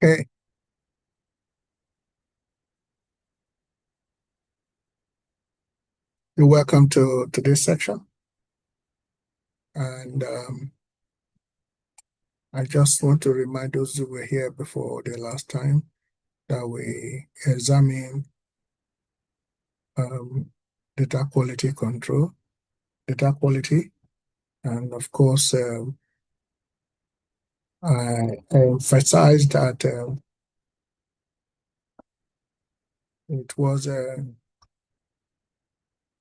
Okay, you're welcome to this section. And I just want to remind those who were here before the last time that we examine data quality control, data quality, and of course, I emphasized that it was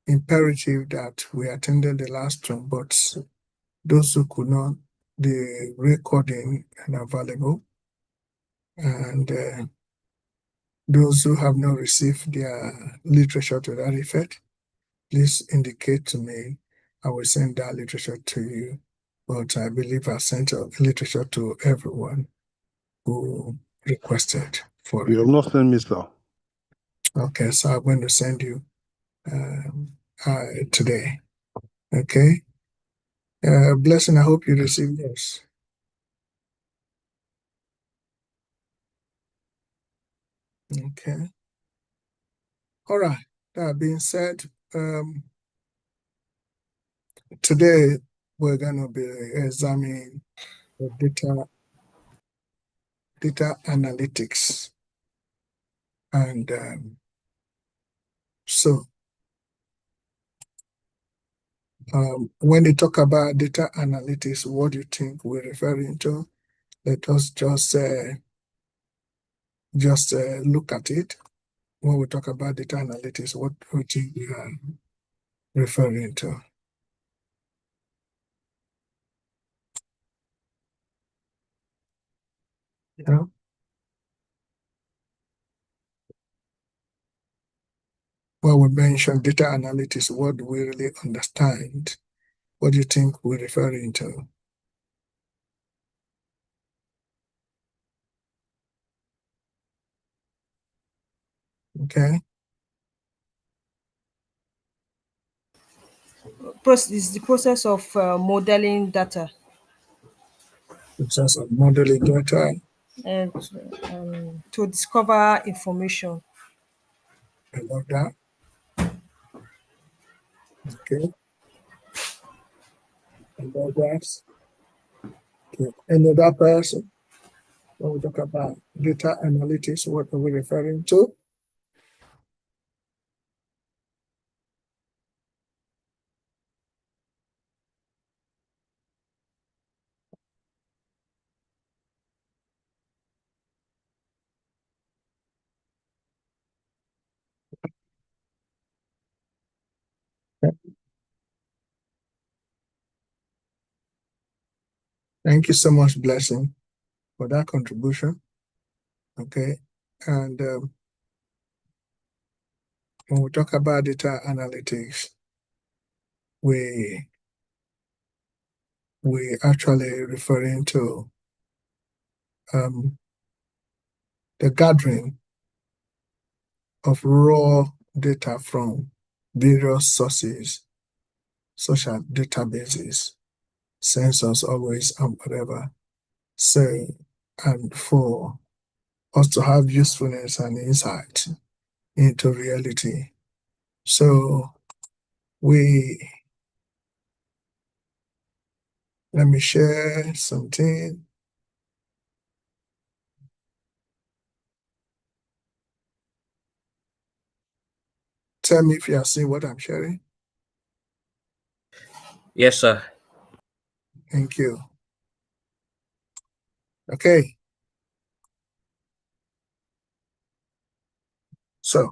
imperative that we attended the last one, but those who could not, the recording are available, and those who have not received their literature to that effect, please indicate to me. I will send that literature to you. But I believe I sent a literature to everyone who requested for You it. have not sent me, sir. Okay, so I'm going to send you today. Okay. Blessing, I hope you receive this. Okay. All right. That being said, today we're going to be examining the data analytics. And so when they talk about data analytics, what do you think we're referring to? Let us just look at it. When we talk about data analytics, what do you think we are referring to? Yeah. When we mention data analytics, what do we really understand? What do you think we're referring to? Okay. Is the process of modeling data Process of modeling data. and to discover information. I love that. Okay. I love that. Okay. Any other person? When we talk about data analytics, what are we referring to? Thank you so much, Blessing, for that contribution. Okay. And when we talk about data analytics, we actually referring to the gathering of raw data from various sources, such as databases, sensors, always, and whatever. So, and for us to have usefulness and insight into reality. So let me share something. Tell me if you are seeing what I'm sharing. Yes, sir. Thank you. Okay. So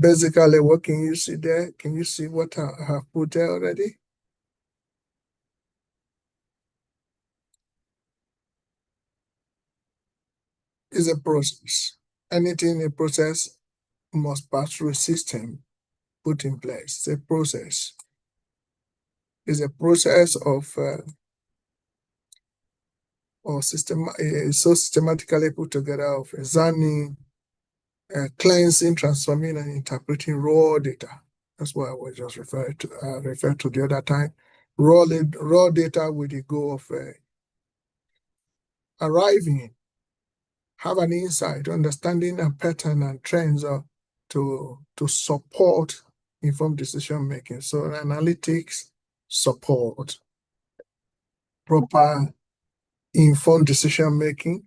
basically, what can you see there? Can you see what I have put there already? It's a process. Anything in a process must pass through a system put in place. It's a process. It's a process of so systematically put together of examining, cleansing, transforming, and interpreting raw data. That's what I was just referred to the other time. raw data with the goal of arriving, have an insight, understanding a pattern and trends to support informed decision making. So analytics support proper informed decision making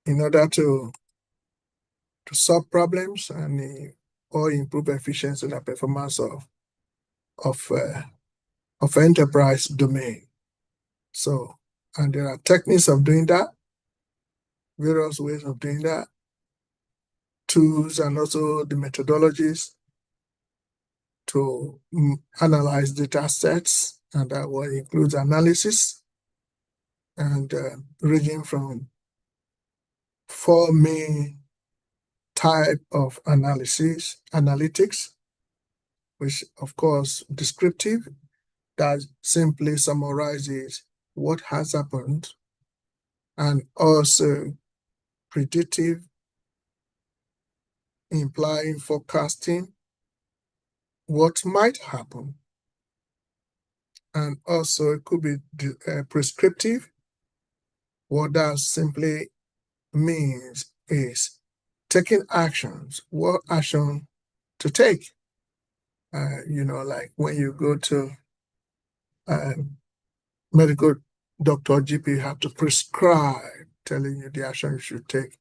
in order to solve problems and or improve efficiency and performance of enterprise domain. So, and there are techniques of doing that, various ways of doing that, tools, and also the methodologies to analyze data sets, and that will include analysis and ranging from 4 main type of analytics, which of course descriptive, that simply summarizes what has happened, and also predictive, implying forecasting what might happen, and also it could be prescriptive. What that simply means is taking actions, what action to take. Like when you go to medical doctor, GP, have to prescribe, telling you the action you should take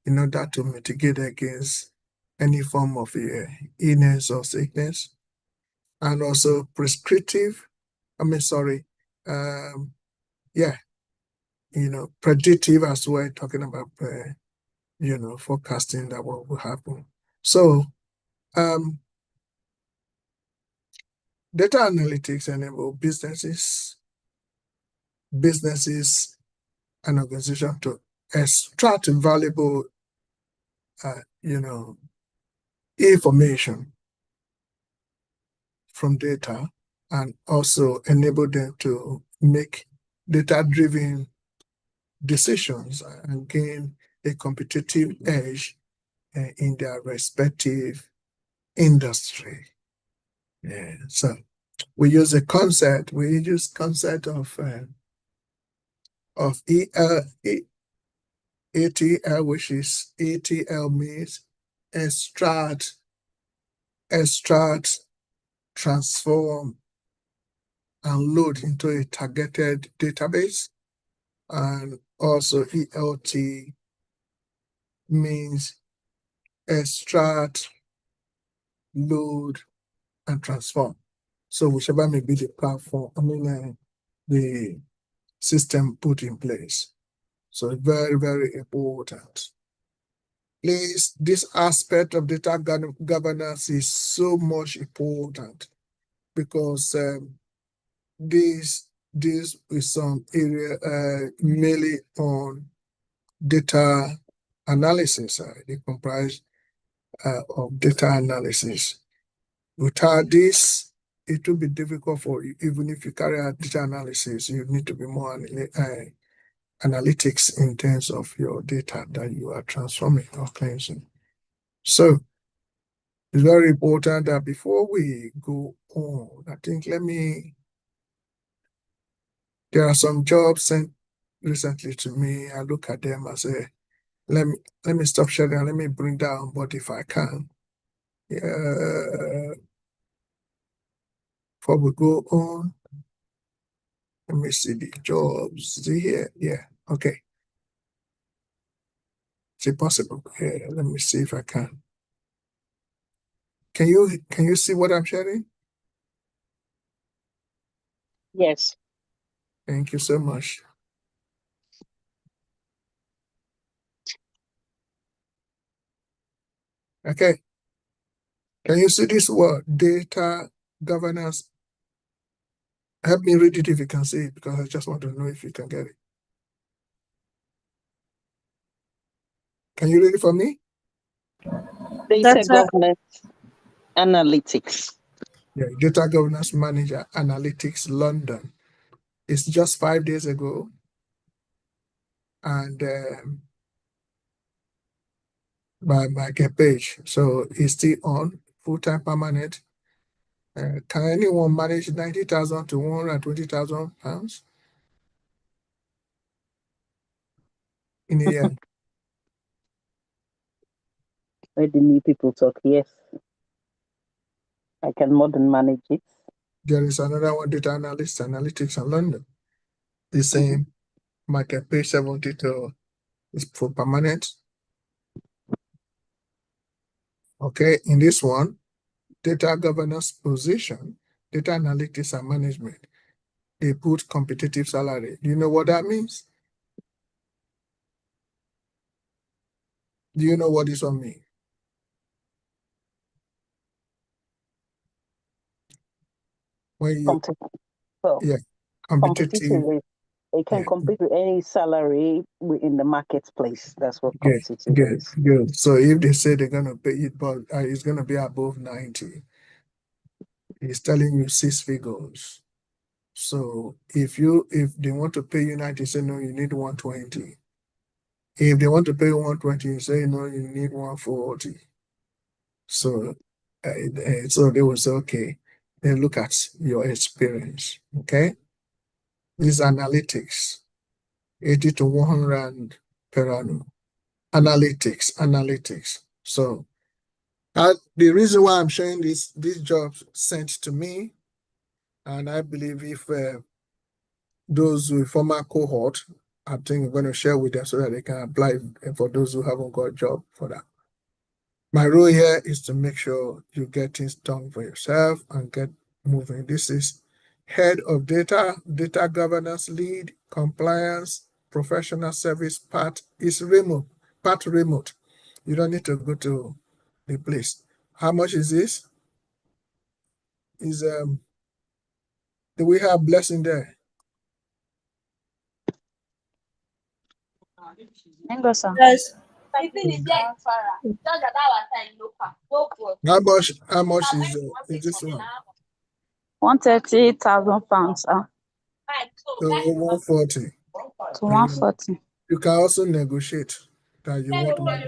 in order to mitigate against any form of illness or sickness. And also prescriptive, yeah, predictive as well, talking about, forecasting that what will happen. So, data analytics enable businesses and organizations to extract valuable, information from data, and also enable them to make data-driven decisions and gain a competitive edge in their respective industry. Yeah. So we use concept of ETL, which is ETL means extract, transform, and load into a targeted database. And also ELT means extract, load, and transform. So whichever may be the platform, the system put in place. So very, very important. Please, this aspect of data governance is so much important, because this is some area mainly on data analysis. They comprise of data analysis. Without this, it will be difficult for you. Even if you carry out data analysis, you need to be more analytics in terms of your data that you are transforming or cleansing. So it's very important that before we go on, I think there are some jobs sent recently to me. I look at them and say, let me stop sharing, let me bring down, but if I can. Before we go on, let me see the jobs. See here? Yeah, okay. Is it possible? Yeah, let me see if I can. Can you see what I'm sharing? Yes. Thank you so much. Okay. Can you see this word, data governance? Help me read it if you can see it, because I just want to know if you can get it. Can you read it for me? Data governance analytics. Yeah, data governance manager analytics London. It's just 5 days ago. And by my page. So it's still on, full-time permanent. Can anyone manage 90,000 to 120,000 pounds in a year? Let the new people talk. Yes, I can more than manage it. There is another one, data analyst, analytics in London. The same market pay 70 to is for permanent. Okay, in this one, data governance position, data analytics and management, they put competitive salary. Do you know what that means? Do you know what this one means? When you, Well, yeah, competitive competitive, is they can yeah, compete with any salary in the marketplace. That's what good, competitive good, is. good. So if they say they're gonna pay it, but it's gonna be above 90, it's telling you 6 figures. So if they want to pay you 90, say no, you need 120. If they want to pay 120, you say no, you need 140. So so they will say, okay, then look at your experience. Okay. This analytics, 80 to 100 per annum. Analytics. So the reason why I'm showing these jobs sent to me, and I believe if those with former cohort, I think I'm going to share with them so that they can apply for those who haven't got a job for that. My role here is to make sure you get things done for yourself and get moving. This is head of data governance lead, compliance, professional service part is remote. You don't need to go to the place. How much is this? Do we have blessing there? Yes. How much is this one? 130,000 pounds, So 140. to 140. You can also negotiate that you want more.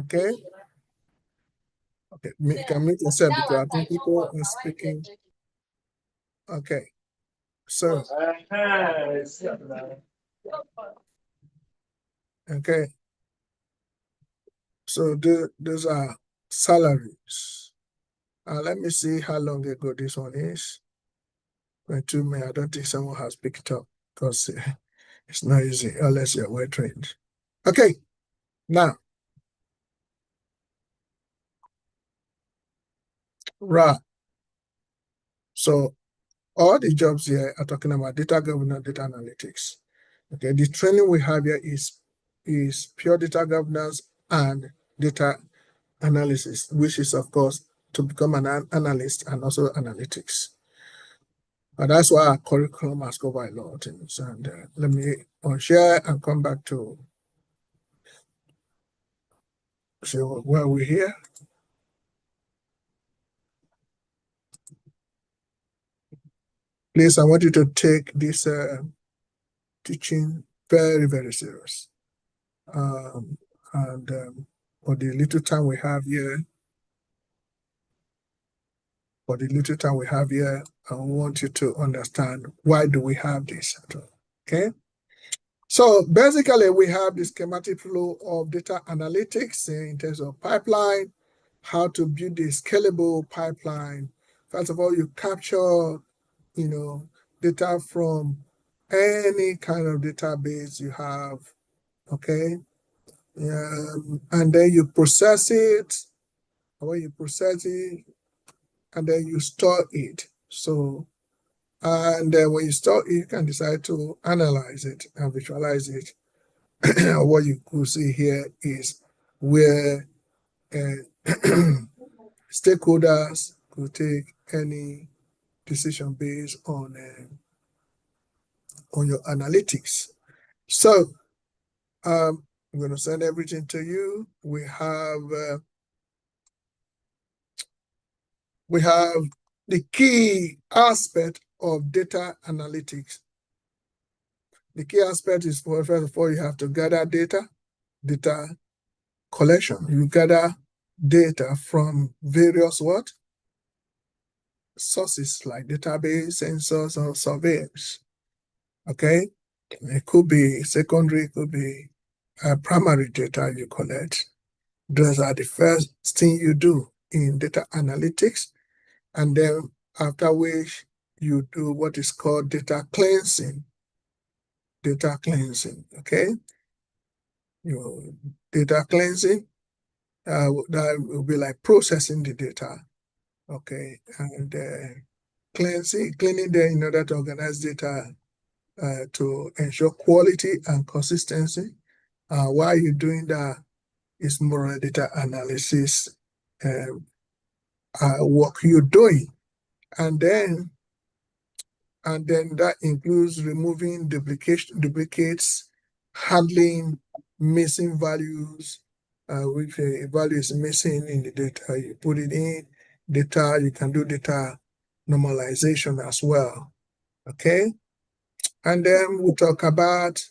Okay? Okay, you can make yourself because I think people are speaking. Okay, so okay, so those are salaries. Let me see how long ago this one is. 22 May. I don't think someone has picked it up because it's not easy unless you're well trained. Okay, now, right. So all the jobs here are talking about data governance, data analytics. Okay, the training we have here is pure data governance and data analysis, which is, of course, to become an analyst and also analytics. And that's why our curriculum has covered a lot of things. And let me unshare and come back to see where we're here. Please, I want you to take this teaching very, very serious. For the little time we have here, I want you to understand why do we have this at all. Okay. So basically, we have the schematic flow of data analytics in terms of pipeline, how to build a scalable pipeline. First of all, you capture, data from any kind of database you have, okay? And then you process it. When you process it, and then you store it. So, and then when you store it, you can decide to analyze it and visualize it. What you could see here is where stakeholders could take any decision based on your analytics. So I'm going to send everything to you. We have the key aspect of data analytics. The key aspect is, first of all, you have to gather data collection. You gather data from various what? sources like database, sensors, or surveys. Okay, it could be secondary, it could be primary data you collect. Those are the first thing you do in data analytics, and then after which you do what is called data cleansing. Data cleansing, okay? Data cleansing, that will be like processing the data, okay? And cleaning them in order to organize data to ensure quality and consistency. While you're doing that, it's more data analysis work you're doing. And then that includes removing duplicates, handling missing values. If a value is missing in the data, you put it in data. You can do data normalization as well. Okay, and then we'll talk about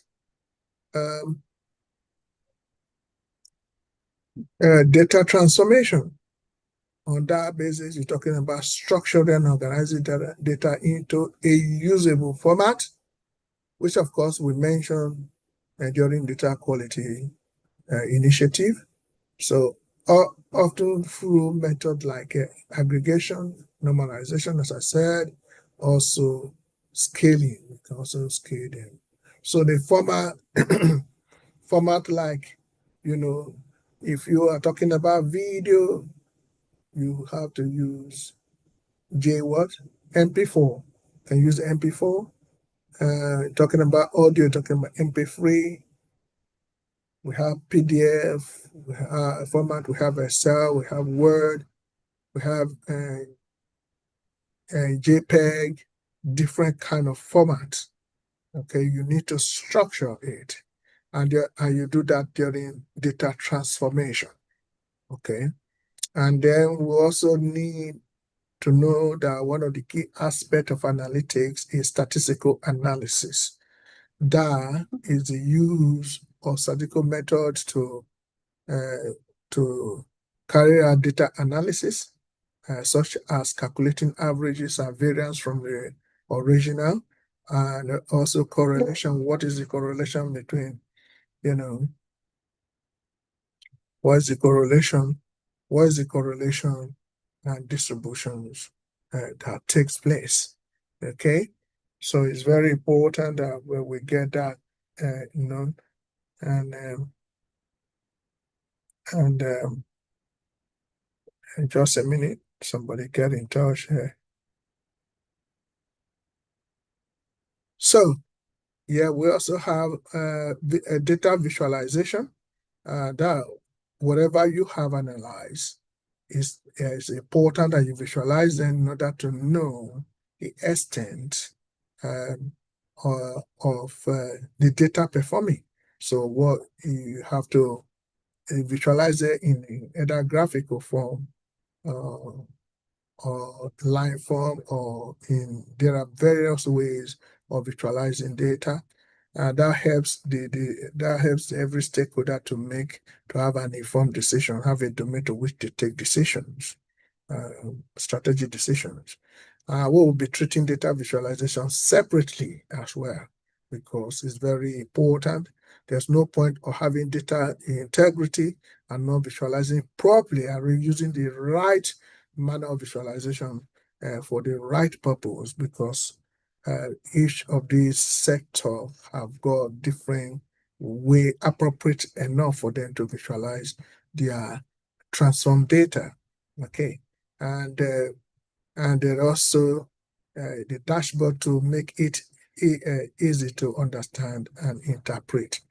data transformation. On that basis, you're talking about structuring and organizing data into a usable format, which of course we mentioned during data quality initiative. So often through methods like aggregation, normalization, as I said, also scaling. We can also scale them. So the format like, if you are talking about video, you have to use MP4. Can use MP4. Talking about audio, talking about MP3. We have PDF, we have format, we have Excel, we have Word, we have JPEG, different kind of formats. Okay, you need to structure it, and you do that during data transformation. Okay, and then we also need to know that one of the key aspects of analytics is statistical analysis. That is the use of statistical methods to carry out data analysis, such as calculating averages and variance from the original, and also correlation. What is the correlation between, what is the correlation? What is the correlation and distributions that takes place? Okay, so it's very important that when we get that, and just a minute, somebody get in touch here. So, yeah, we also have a data visualization. That whatever you have analyzed is important that you visualize them in order to know the extent of the data performing. So what you have to visualize it in either graphical form or line form, or there are various ways of visualizing data. That helps every stakeholder to have an informed decision, have a domain to which to take decisions, strategic decisions. We will be treating data visualization separately as well, because it's very important. There's no point of having data integrity and not visualizing properly and using the right manner of visualization for the right purpose, because each of these sectors have got different way appropriate enough for them to visualize their transform data. Okay, and then also the dashboard to make it easy to understand and interpret.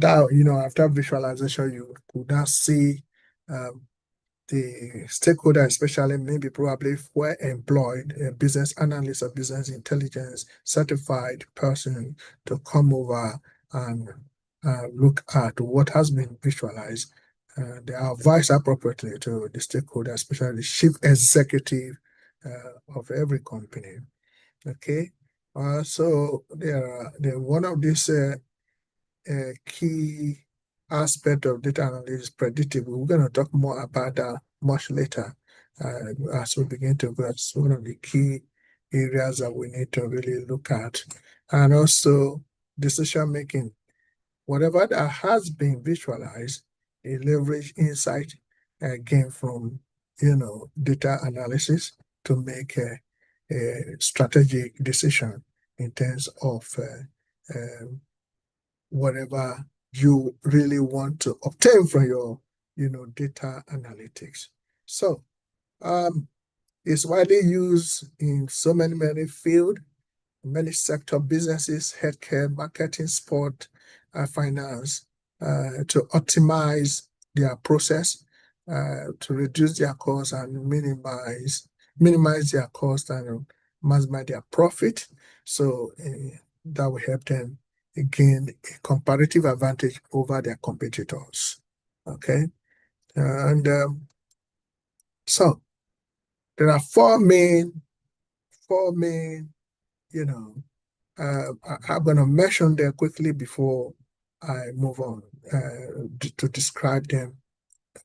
Now, after visualization, you could now see the stakeholder, especially maybe probably were employed, a business analyst or business intelligence certified person, to come over and look at what has been visualized. They are advised appropriately to the stakeholder, especially the chief executive of every company. Okay, so one of these key aspect of data analysis is predictable. We're going to talk more about that much later. as we begin to go. That's one of the key areas that we need to really look at. And also decision making. Whatever that has been visualized, a leverage insight gained from data analysis to make a strategic decision in terms of whatever you really want to obtain from your data analytics. So it's widely used in so many fields, many sector businesses, healthcare, marketing, sport, finance, to optimize their process, to reduce their costs and minimize their cost and maximize their profit. So that will help them gain a comparative advantage over their competitors. Okay, and so there are four main, I'm going to mention them quickly before I move on to describe them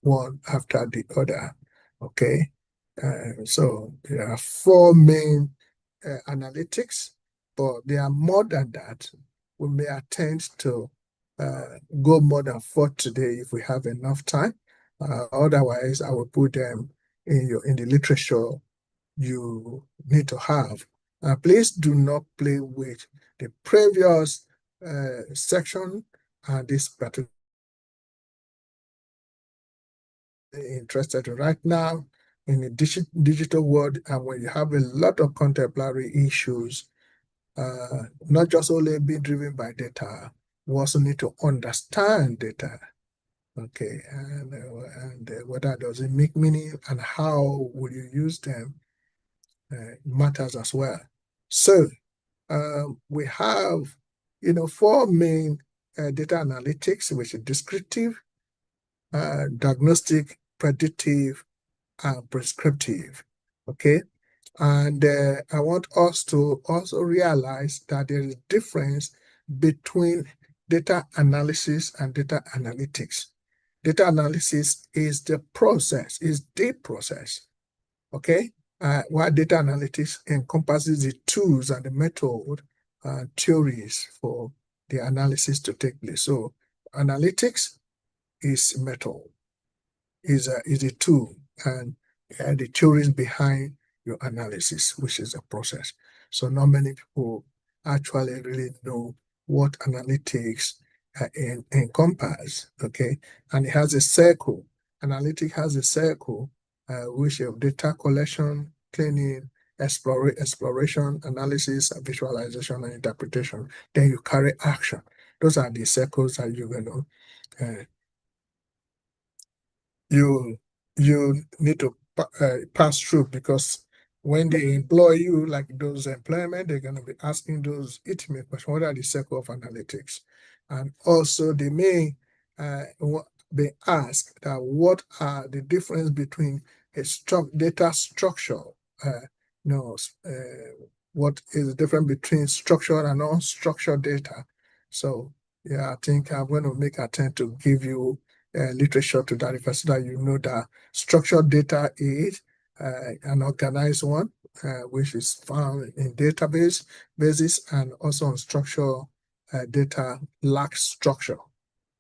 one after the other. Okay, so there are four main analytics, but there are more than that. We may attempt to go more than four today if we have enough time. Otherwise, I will put them in the literature you need to have. Please do not play with the previous section and this particular interested right now in the digital world, and when you have a lot of contemporary issues, not just only being driven by data, we also need to understand data. Okay, and whether does it make meaning and how will you use them matters as well. So we have, four main data analytics, which is descriptive, diagnostic, predictive, and prescriptive. Okay, and I want us to also realize that there is a difference between data analysis and data analytics. Data analysis is the process, is the process. Okay, while data analytics encompasses the tools and the method and theories for the analysis to take place. So analytics is method, is a tool, and the theories behind your analysis, which is a process. So not many people actually really know what analytics encompass. Okay, and it has a circle. Analytics has a circle, which of data collection, cleaning, exploration, analysis, visualization, and interpretation. Then you carry action. Those are the circles that you're going to you need to pass through, because when they employ you, like those employment, they're going to be asking those intimate questions. What are the circle of analytics? And also they may be asked that what are the difference between a data structure, what is the difference between structured and unstructured data? So yeah, I think I'm going to make an attempt to give you literature to that effect, so that you know that structured data is an organized one, which is found in bases, and also unstructured data lacks structure,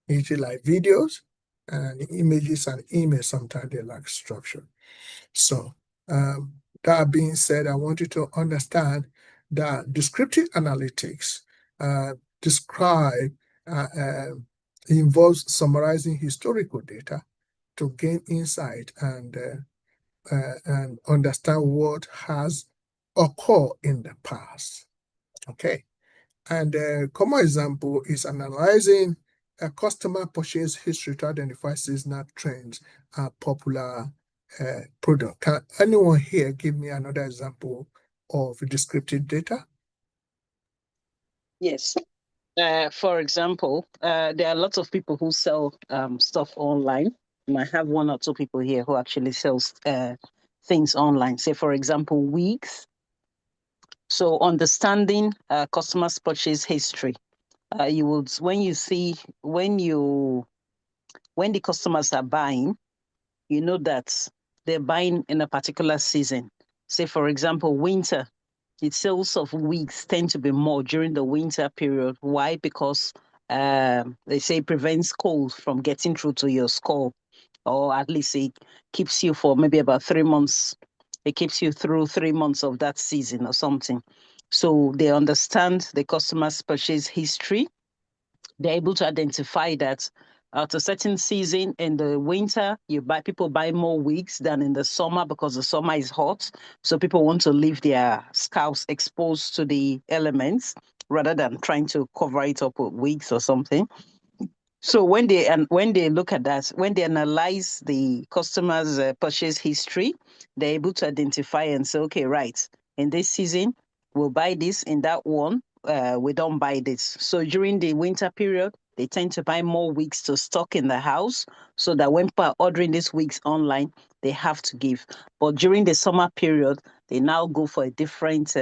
e.g. like videos and images and emails, sometimes they lack structure. So that being said, I want you to understand that descriptive analytics involves summarizing historical data to gain insight and understand what has occurred in the past. Okay, and a common example is analyzing a customer purchase history to identify seasonal trends and popular product. Can anyone here give me another example of descriptive data? Yes. For example, there are lots of people who sell stuff online. You might have one or two people here who actually sells things online. Say, for example, wigs. So understanding customers' purchase history, you would when the customers are buying, you know that they're buying in a particular season. Say, for example, winter, the sales of wigs tend to be more during the winter period. Why? Because they say it prevents cold from getting through to your skull, or at least it keeps you for maybe about 3 months. It keeps you through 3 months of that season or something. So they understand the customer's purchase history. They're able to identify that at a certain season in the winter, people buy more wigs than in the summer because the summer is hot. So people want to leave their scalps exposed to the elements rather than trying to cover it up with wigs or something. So when they look at that, when they analyze the customer's purchase history, they're able to identify and say, okay, right, in this season we'll buy this. In that one, we don't buy this. So during the winter period, they tend to buy more wigs to stock in the house, so that when people are ordering these wigs online, they have to give. But during the summer period, they now go for a different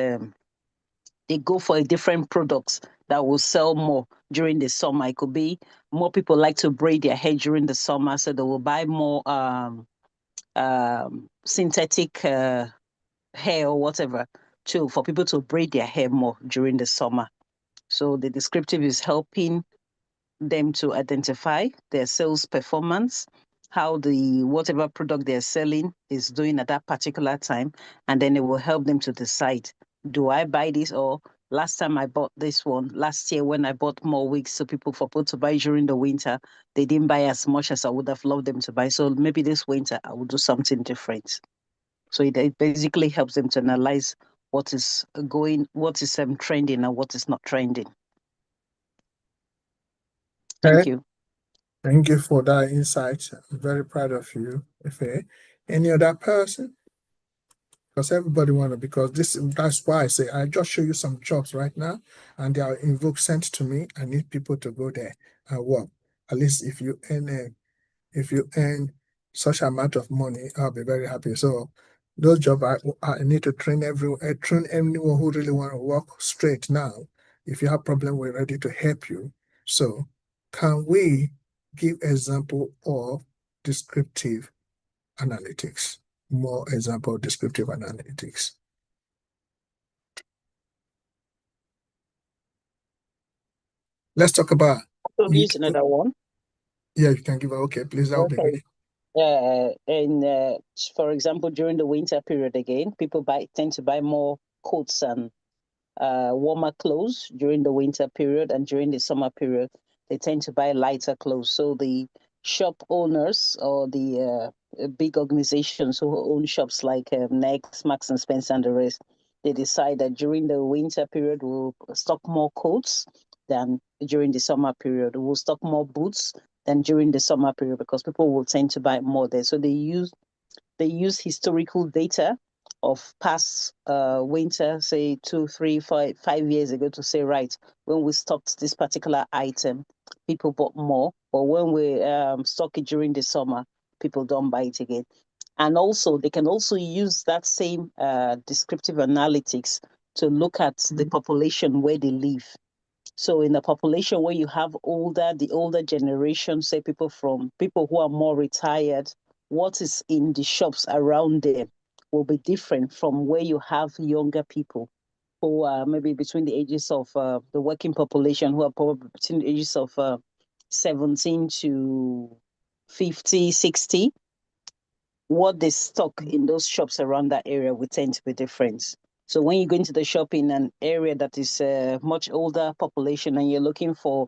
product that will sell more during the summer. It could be more people like to braid their hair during the summer, so they will buy more synthetic hair or whatever for people to braid their hair more during the summer. So the descriptive is helping them to identify their sales performance, how whatever product they're selling is doing at that particular time, and then it will help them to decide, do I buy this? Or last time I bought this one, last year when I bought more wigs so people to buy during the winter, they didn't buy as much as I would have loved them to buy. So maybe this winter I will do something different. So it basically helps them to analyze what is trending and what is not trending. Thank you. Thank you for that insight. I'm very proud of you, Ife. Any other person? Because everybody because that's why I say I just show you some jobs right now, and they are sent to me. I need people to go there and work. At least if you earn such amount of money, I'll be very happy. So those jobs I need to train anyone who really want to work straight now. If you have problem, we're ready to help you. So can we give example of descriptive analytics? More example of descriptive analytics. Let's talk about. Use another one. Yeah, you can give. Okay, please. That would be great. For example, during the winter period, again, people tend to buy more coats and warmer clothes during the winter period, and during the summer period, they tend to buy lighter clothes. So the shop owners or the big organizations who own shops like Next, Marks and Spencer, and the rest, they decide that during the winter period we'll stock more coats than during the summer period. We'll stock more boots than during the summer period because people will tend to buy more there. So they use historical data of past winter, say 2, 3, 5 years ago, to say, right, when we stocked this particular item, people bought more, but when we stock it during the summer, people don't buy it again. And also, they can also use that same descriptive analytics to look at the population where they live. So in the population where you have the older generation, say people who are more retired, what is in the shops around them will be different from where you have younger people who are maybe between the ages of the working population, who are probably between the ages of 17 to 50, 60. What they stock in those shops around that area will tend to be different. So when you go into the shop in an area that is a much older population and you're looking for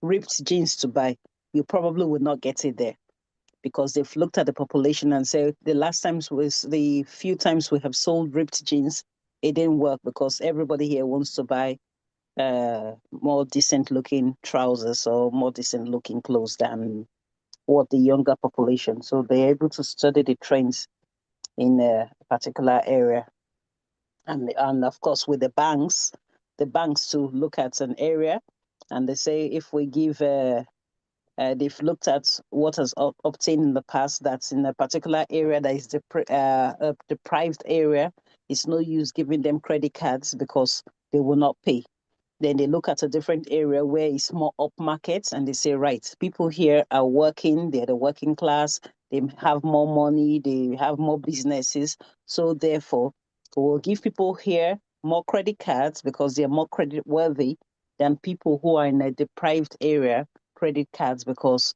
ripped jeans to buy, you probably will not get it there because they've looked at the population and said the few times we have sold ripped jeans, it didn't work because everybody here wants to buy more decent looking trousers or more decent looking clothes than what the younger population. So they're able to study the trends in a particular area. And of course, with the banks to look at an area, and they say if we give, they've looked at what has obtained in the past, that's in a particular area that is a deprived area, it's no use giving them credit cards because they will not pay. Then they look at a different area where it's more upmarket and they say, right, people here are working, they're the working class, they have more money, they have more businesses. So therefore, we'll give people here more credit cards because they're more credit worthy than people who are in a deprived area credit cards, because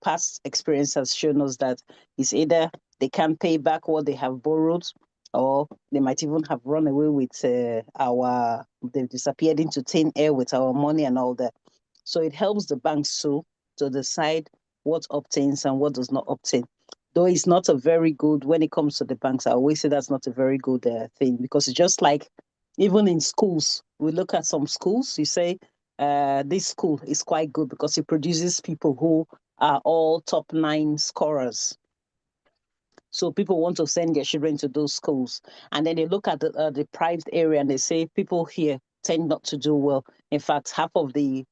past experience has shown us that it's either they can't pay back what they have borrowed, or they might even have run away with they've disappeared into thin air with our money and all that. So it helps the banks to decide what obtains and what does not obtain. Though it's not a very good, when it comes to the banks, I always say that's not a very good thing, because it's just like even in schools, we look at some schools, you say, this school is quite good because it produces people who are all top 9 scorers. So people want to send their children to those schools. And then they look at the deprived area and they say people here tend not to do well. In fact, half of uh,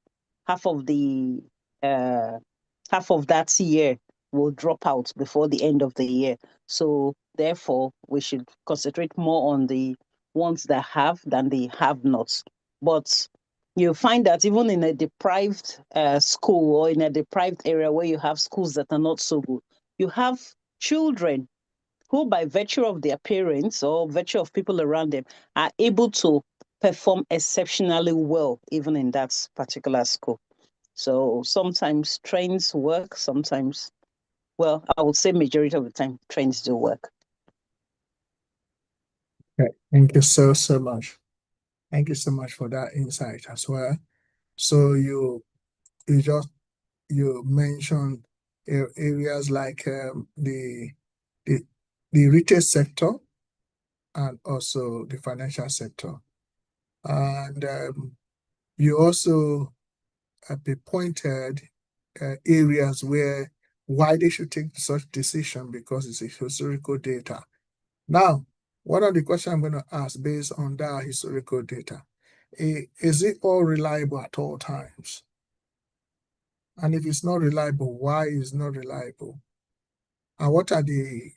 that year will drop out before the end of the year. So therefore, we should concentrate more on the ones that have than the have-nots. But you find that even in a deprived school or in a deprived area where you have schools that are not so good, you have children who, by virtue of their parents or virtue of people around them, are able to perform exceptionally well, even in that particular school. So sometimes trends work, sometimes, well, I would say majority of the time, trends do work. Okay. Thank you so much. Thank you so much for that insight as well. So you mentioned areas like the retail sector and also the financial sector, and you also pinpointed areas why they should take such decision, because it's a historical data. Now, one of the questions I'm going to ask based on that historical data, is it all reliable at all times? And if it's not reliable, why is not reliable? And what are the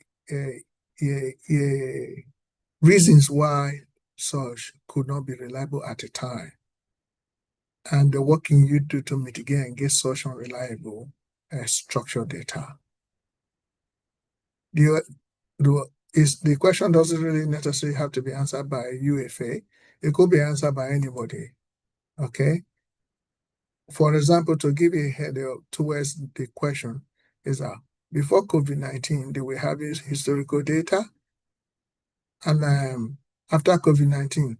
reasons why such could not be reliable at a time? And what can you do to mitigate and get such unreliable structured data? The question doesn't really necessarily have to be answered by UFA. It could be answered by anybody. Okay. For example, to give a head towards the question is that before COVID-19, they were having historical data, and after COVID-19,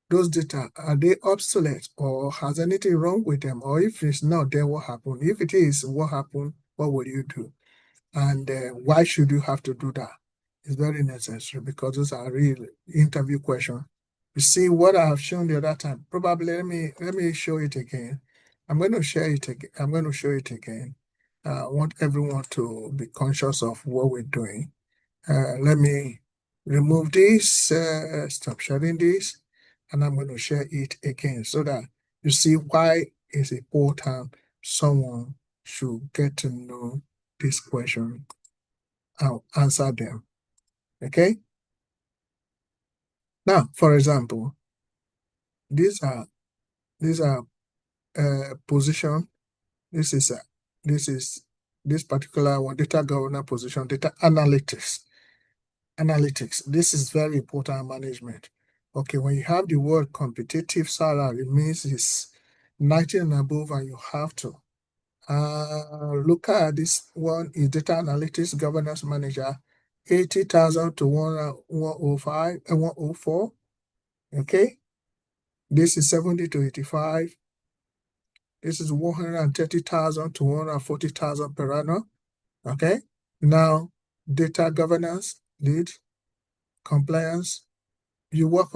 those data, are they obsolete, or has anything wrong with them? Or if it's not, then what happened? If it is, what happened? What will you do? And why should you have to do that? It's very necessary, because those are real interview questions. You see what I have shown the other time. Probably let me show it again. I'm going to share it again. I'm going to show it again. I want everyone to be conscious of what we're doing. Let me remove this, stop sharing this, and I'm going to share it again so that you see why it's important someone should get to know this question. I'll answer them. Okay? Now, for example, these are position. This is this particular one, data governor position, data analytics. Analytics. This is very important management. Okay, when you have the word competitive salary, it means it's 90 and above, and you have to. Look at this one is data analytics governance manager, 80,000 to 105 and 104. Okay, this is 70 to 85. This is 130,000 to 140,000 per annum. Okay, now data governance lead, compliance. You work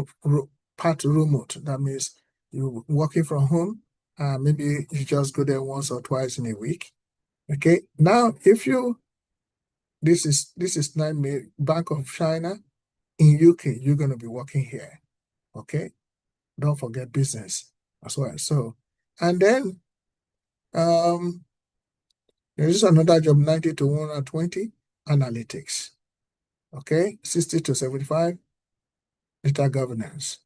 part remote. That means you're working from home. Maybe you just go there once or twice in a week. Okay, now if you this is Bank of China in UK, you're going to be working here. Okay, don't forget business as well. So, and then there is another job, 90 to 120 analytics. Okay, 60 to 75 data governance.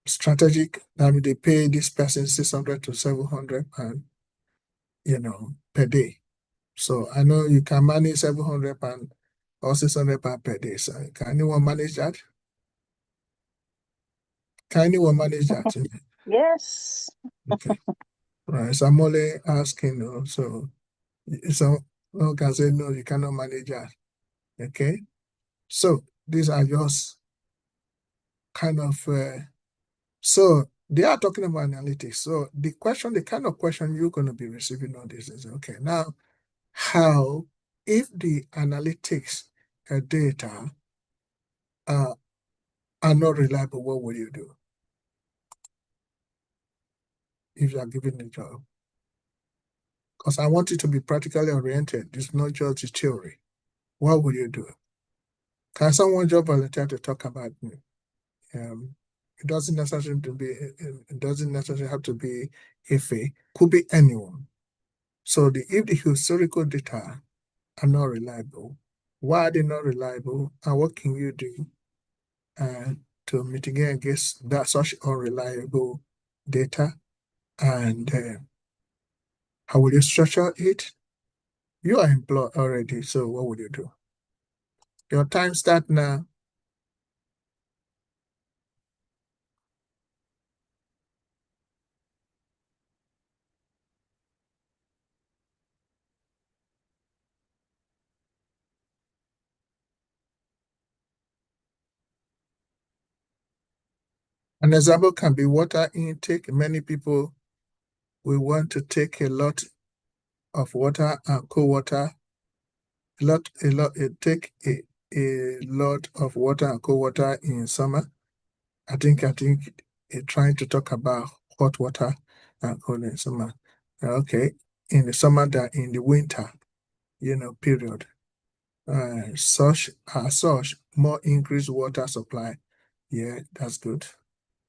Strategic, that means they pay this person 600 to 700 pounds, per day. So I know you can manage 700 pounds or 600 pounds per day. So can anyone manage that? Can anyone manage that? Yes. Okay. Right. So I'm only asking, so one can say, no, you cannot manage that. Okay. So these are just kind of, so they are talking about analytics. So the kind of question you're going to be receiving on this is, okay, now how, if the analytics data are not reliable, what will you do if you are given the job? Because I want it to be practically oriented. It's not just the theory. What will you do? Can someone just volunteer to talk about me? It doesn't necessarily have to be Ife. Could be anyone. So if the historical data are not reliable, why are they not reliable, and what can you do to mitigate against that such unreliable data, and how will you structure it? You are employed already, so what will you do? Your time start now. An example can be water intake. Many people will want to take a lot of water and cool water. Take a lot of water and cold water in summer. I think trying to talk about hot water and cold in summer. Okay, in the summer that in the winter, period. Such more increased water supply. Yeah, that's good.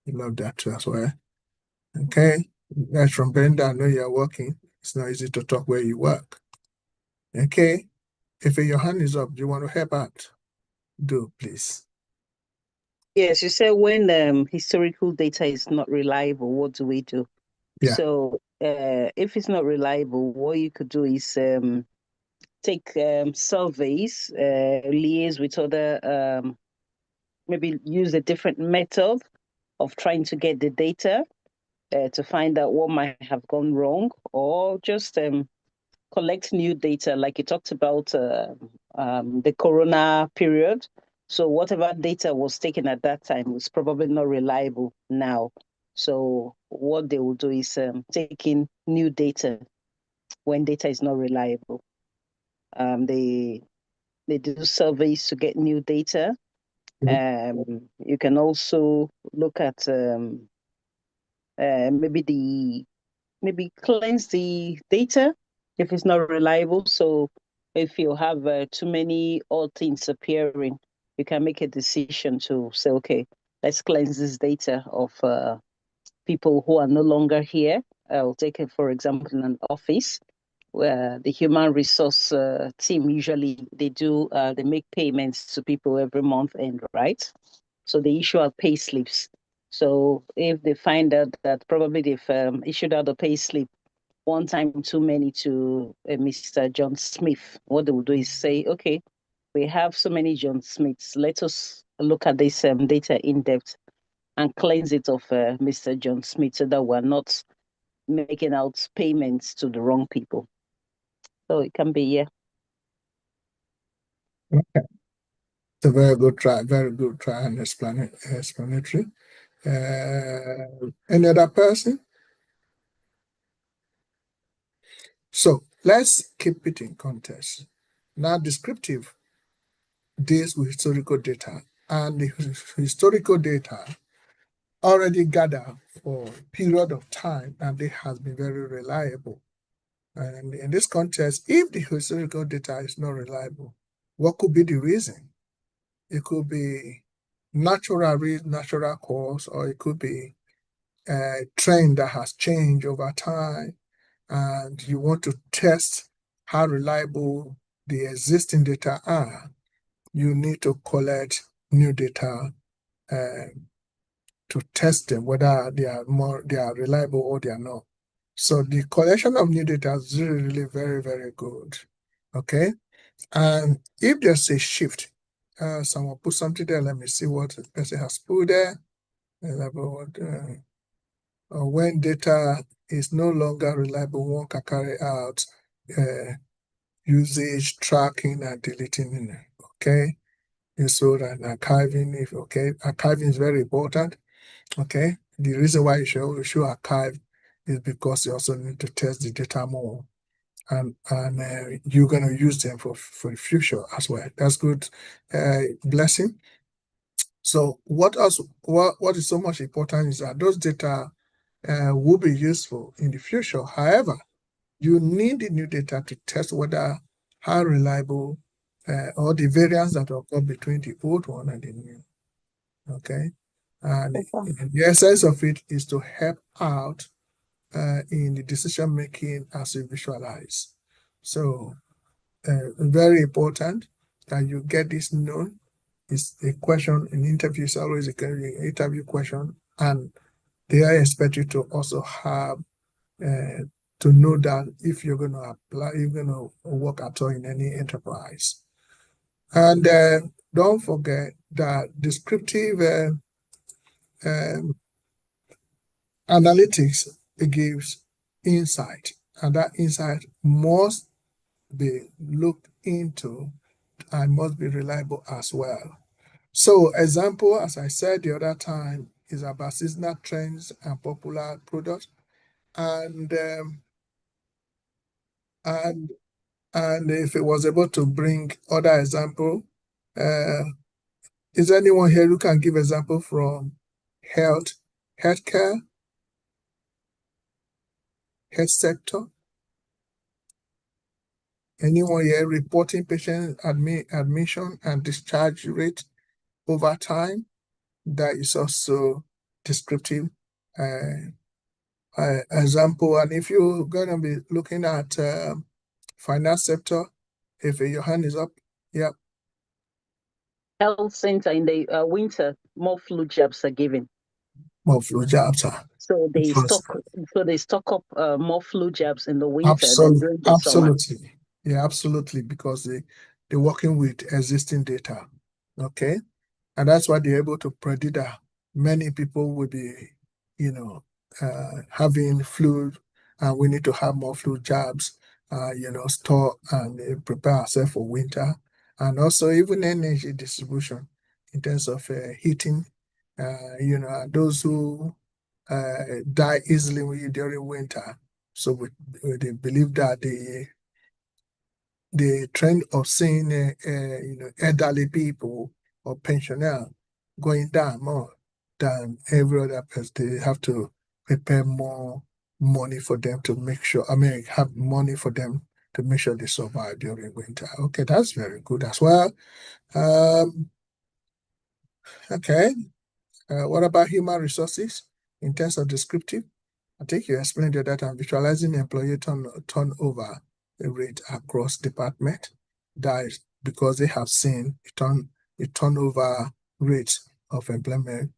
You love that too as well. Okay, that's from Brenda. I know you're working. It's not easy to talk where you work. Okay, if your hand is up, do you want to help out? Do please. Yes, you said when historical data is not reliable, what do we do? Yeah. So if it's not reliable, what you could do is take surveys, liaise with other, maybe use a different method of trying to get the data to find out what might have gone wrong, or just collect new data, like you talked about the corona period. So whatever data was taken at that time was probably not reliable now. So what they will do is take in new data when data is not reliable. They do surveys to get new data. You can also look at maybe cleanse the data if it's not reliable. So if you have too many odd things appearing, you can make a decision to say, okay, let's cleanse this data of people who are no longer here. I'll take it, for example, in an office where the human resource team usually they make payments to people every month end, right? So they issue out pay slips. So if they find out that probably they've issued out a pay slip one time too many to Mr. John Smith, what they will do is say, okay, we have so many John Smiths. Let us look at this data in depth and cleanse it of Mr. John Smith so that we're not making out payments to the wrong people. So it can be, yeah. Okay. It's a very good try and explanatory. Any other person? So let's keep it in context. Now, descriptive deals with historical data, and the historical data already gathered for a period of time, and it has been very reliable. And in this context, if the historical data is not reliable, what could be the reason? It could be natural cause, or it could be a trend that has changed over time, and you want to test how reliable the existing data are. You need to collect new data to test them, whether they are reliable or they are not. So the collection of new data is really, really very, very good. Okay. And if there's a shift, someone put something there, let me see what the person has put there. When data is no longer reliable, one can carry out usage, tracking, and deleting. Okay. So that archiving, archiving is very important. Okay. The reason why you should archive is because you also need to test the data more. And you're going to use them for the future as well. That's good. Blessing. So what is so much important is that those data will be useful in the future. However, you need the new data to test whether how reliable or the variance that occur between the old one and the new. Okay. And the essence of it is to help out in the decision making as you visualize. So very important that you get this known. It's a question in interview, is always an interview question, and they are expected to also have to know that if you're going to apply, you're going to work at all in any enterprise. And don't forget that descriptive um, analytics, it gives insight, and that insight must be looked into and must be reliable as well. So example, as I said the other time, is about seasonal trends and popular products. And and if it was able to bring other example, is there anyone here who can give example from healthcare, health sector? Anyone here reporting patient admission and discharge rate over time? That is also descriptive example. And if you're going to be looking at finance sector, if your hand is up, yeah. Health center in the winter, more flu jabs are given. More flu jabs. So they stock up more flu jabs in the winter than during the summer. Absolutely. Yeah, absolutely. Because they're working with existing data. Okay. And that's why they're able to predict that many people will be, having flu, and we need to have more flu jabs, store and prepare ourselves for winter. And also even energy distribution in terms of heating, those who die easily during winter. So they believe that the trend of seeing elderly people or pensioners going down more than every other person. They have to prepare more money for them to make sure. Have money for them to make sure they survive during winter. Okay, that's very good as well. Okay. What about human resources in terms of descriptive? I think you explained the data. Visualizing employee turnover rate across department. That is because they have seen a turnover rate of employment,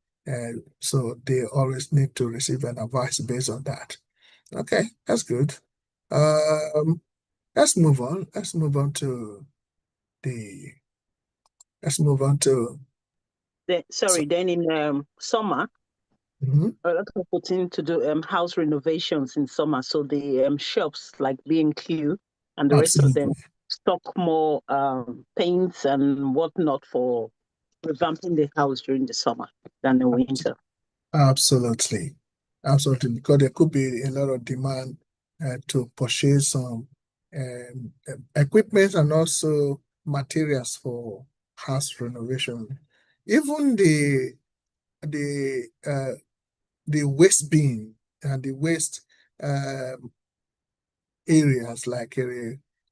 so they always need to receive an advice based on that. Okay, that's good. Let's move on. Let's move on to Then in summer, Mhm. a lot of people tend to do house renovations in summer. So the shops like B&Q and the rest of them Absolutely. stock more paints and whatnot for revamping the house during the summer than the winter. Absolutely. Absolutely. Because there could be a lot of demand to purchase some equipment and also materials for house renovation. Even the waste bin and the waste areas like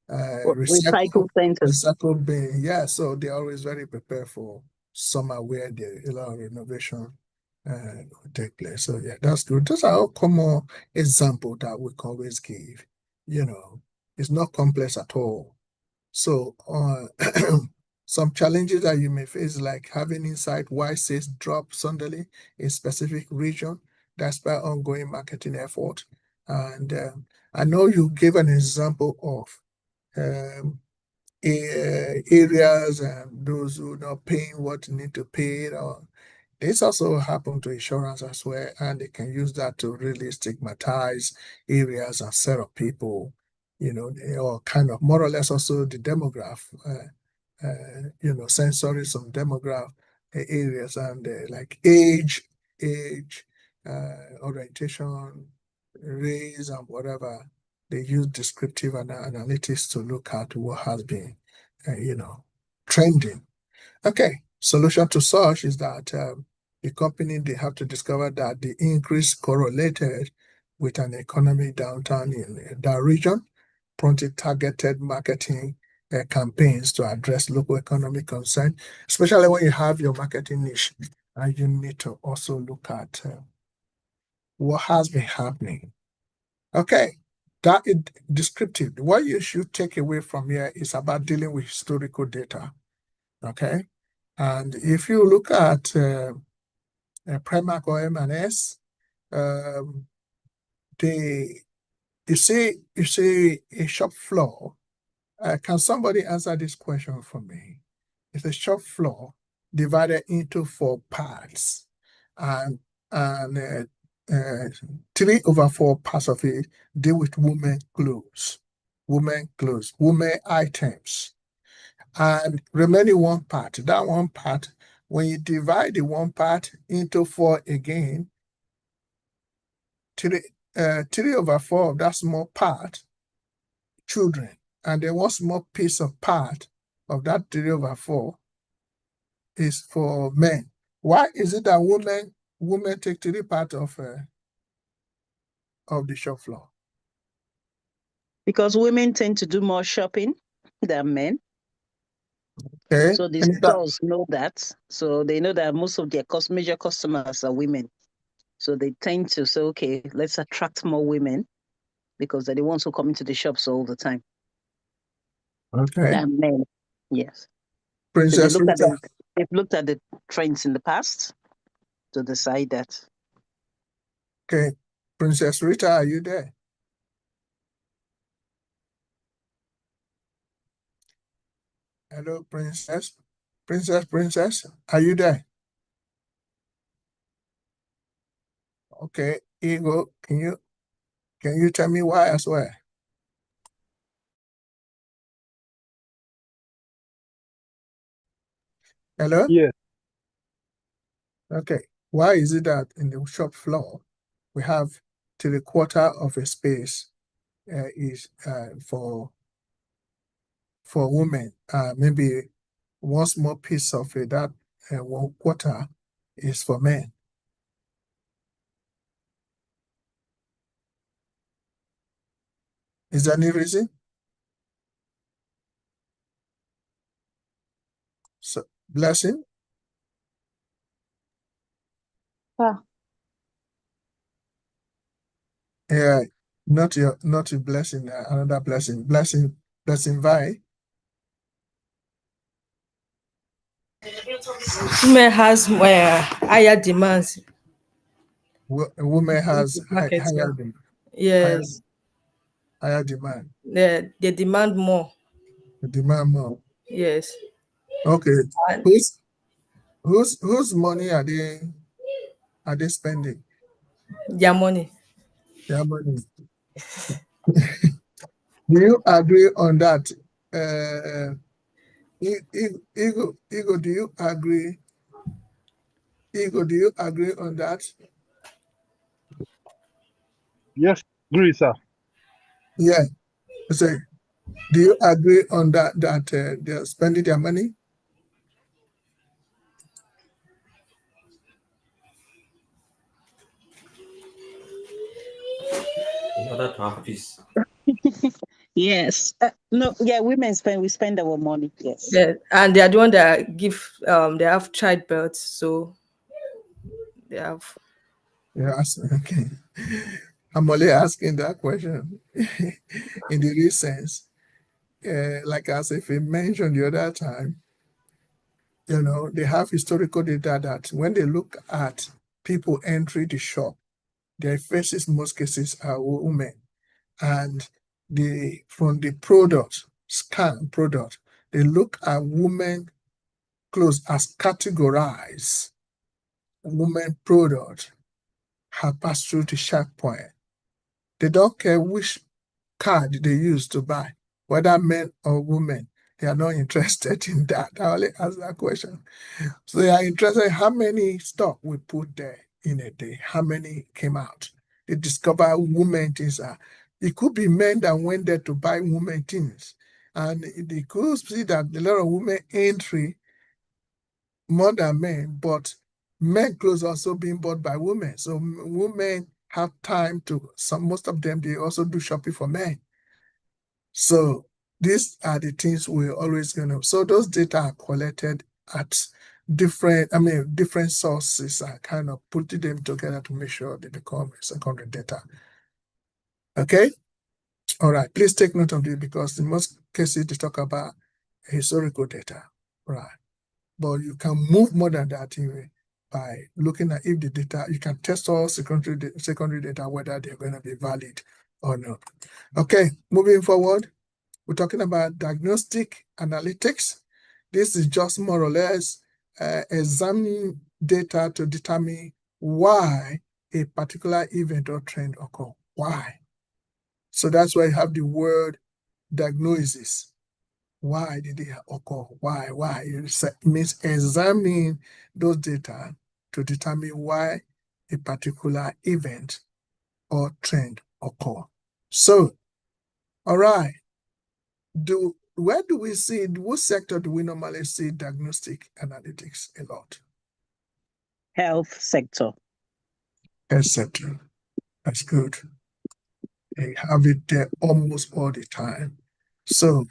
Recycle centers. recycle bin. Yeah, so they're always very prepared for summer where a lot of renovation will take place. So yeah, that's good. Those are all common examples that we can always give. It's not complex at all. So some challenges that you may face, like having insight why sales drop suddenly in specific region, despite ongoing marketing effort. And I know you gave an example of areas and those who are not paying what need to pay. Or this also happen to insurance as well, and they can use that to really stigmatize areas and set of people, or kind of more or less also the demograph, sensory some demograph areas and like age, orientation, race, and whatever. They use descriptive analytics to look at what has been, trending. Okay, solution to such is that the company, they have to discover that the increase correlated with an economic downturn in that region, prompted targeted marketing campaigns to address local economic concern, especially when you have your marketing niche, and you need to also look at what has been happening. Okay, that is descriptive. What you should take away from here is about dealing with historical data. Okay, and if you look at Primark or M&S, you see a shop floor. Can somebody answer this question for me? It's a shop floor divided into 4 parts, and 3/4 parts of it deal with women clothes, women items, and remaining 1 part. That 1 part, when you divide the 1 part into 4 again, 3/4 of that small part, children, and then 1 small piece of part of that 3/4 is for men. Why is it that women take 3 parts of the shop floor? Because women tend to do more shopping than men. Okay. So the And stores know that. So they know that most of their major customers are women. So they tend to say, okay, let's attract more women because they're the ones who come into the shops all the time. Okay. Than men. Yes. So Princess Rita. they've looked at the trends in the past to decide that. Okay. Princess Rita, are you there? Hello, Princess. Princess, are you there? Okay, Ego, can you tell me why as well? Hello? Yes. Okay. Why is it that in the shop floor we have 3/4 of a space is for women? Maybe 1 small piece of it, that 1/4 is for men. Is there any reason? So, Blessing? Yeah, not your Blessing, another Blessing. Blessing Vi. Women has higher demands. Women has Marketing. higher Yes. demand. They demand more. Demand more. Yes. Okay. And Whose money are they spending? their money. Their money. Do you agree on that? Ego, do you agree? Ego, do you agree on that? Yes, agree, sir. Yeah. So, do you agree on that they're spending their money? In order to have peace. Yes. No, yeah, we spend our money. Yes. Yeah. And they are the one that give they have childbirth, so they have. Yes. Okay. I'm only asking that question in the real sense. Like as if we mentioned the other time, they have historical data that when they look at people entering the shop, their faces, most cases, are women. And from the scan product, They look at women clothes as categorized women product have passed through the checkpoint. They don't care which card they use to buy, whether men or women. They are not interested in that. I only ask that question. So they are interested in how many stock we put there in a day, how many came out. They discover women things are. It could be men that went there to buy women things. And they could see that a lot of women entry more than men, but men clothes also being bought by women. So women have time to, most of them, they also do shopping for men. So these are the things we're always going to, so those data are collected at different sources are kind of putting them together to make sure they become secondary data. Okay? All right, please take note of this because in most cases they talk about historical data, right? But you can move more than that by looking at if the data, you can test all secondary data, whether they're going to be valid or not. Okay, moving forward, we're talking about diagnostic analytics. This is just more or less examining data to determine why a particular event or trend occur. Why? So that's why you have the word diagnosis. Why did it occur? Why? It means examining those data to determine why a particular event or trend occur. So, all right. Where do we see, what sector do we normally see diagnostic analytics a lot? Health sector. Health sector. That's good. They have it there almost all the time. So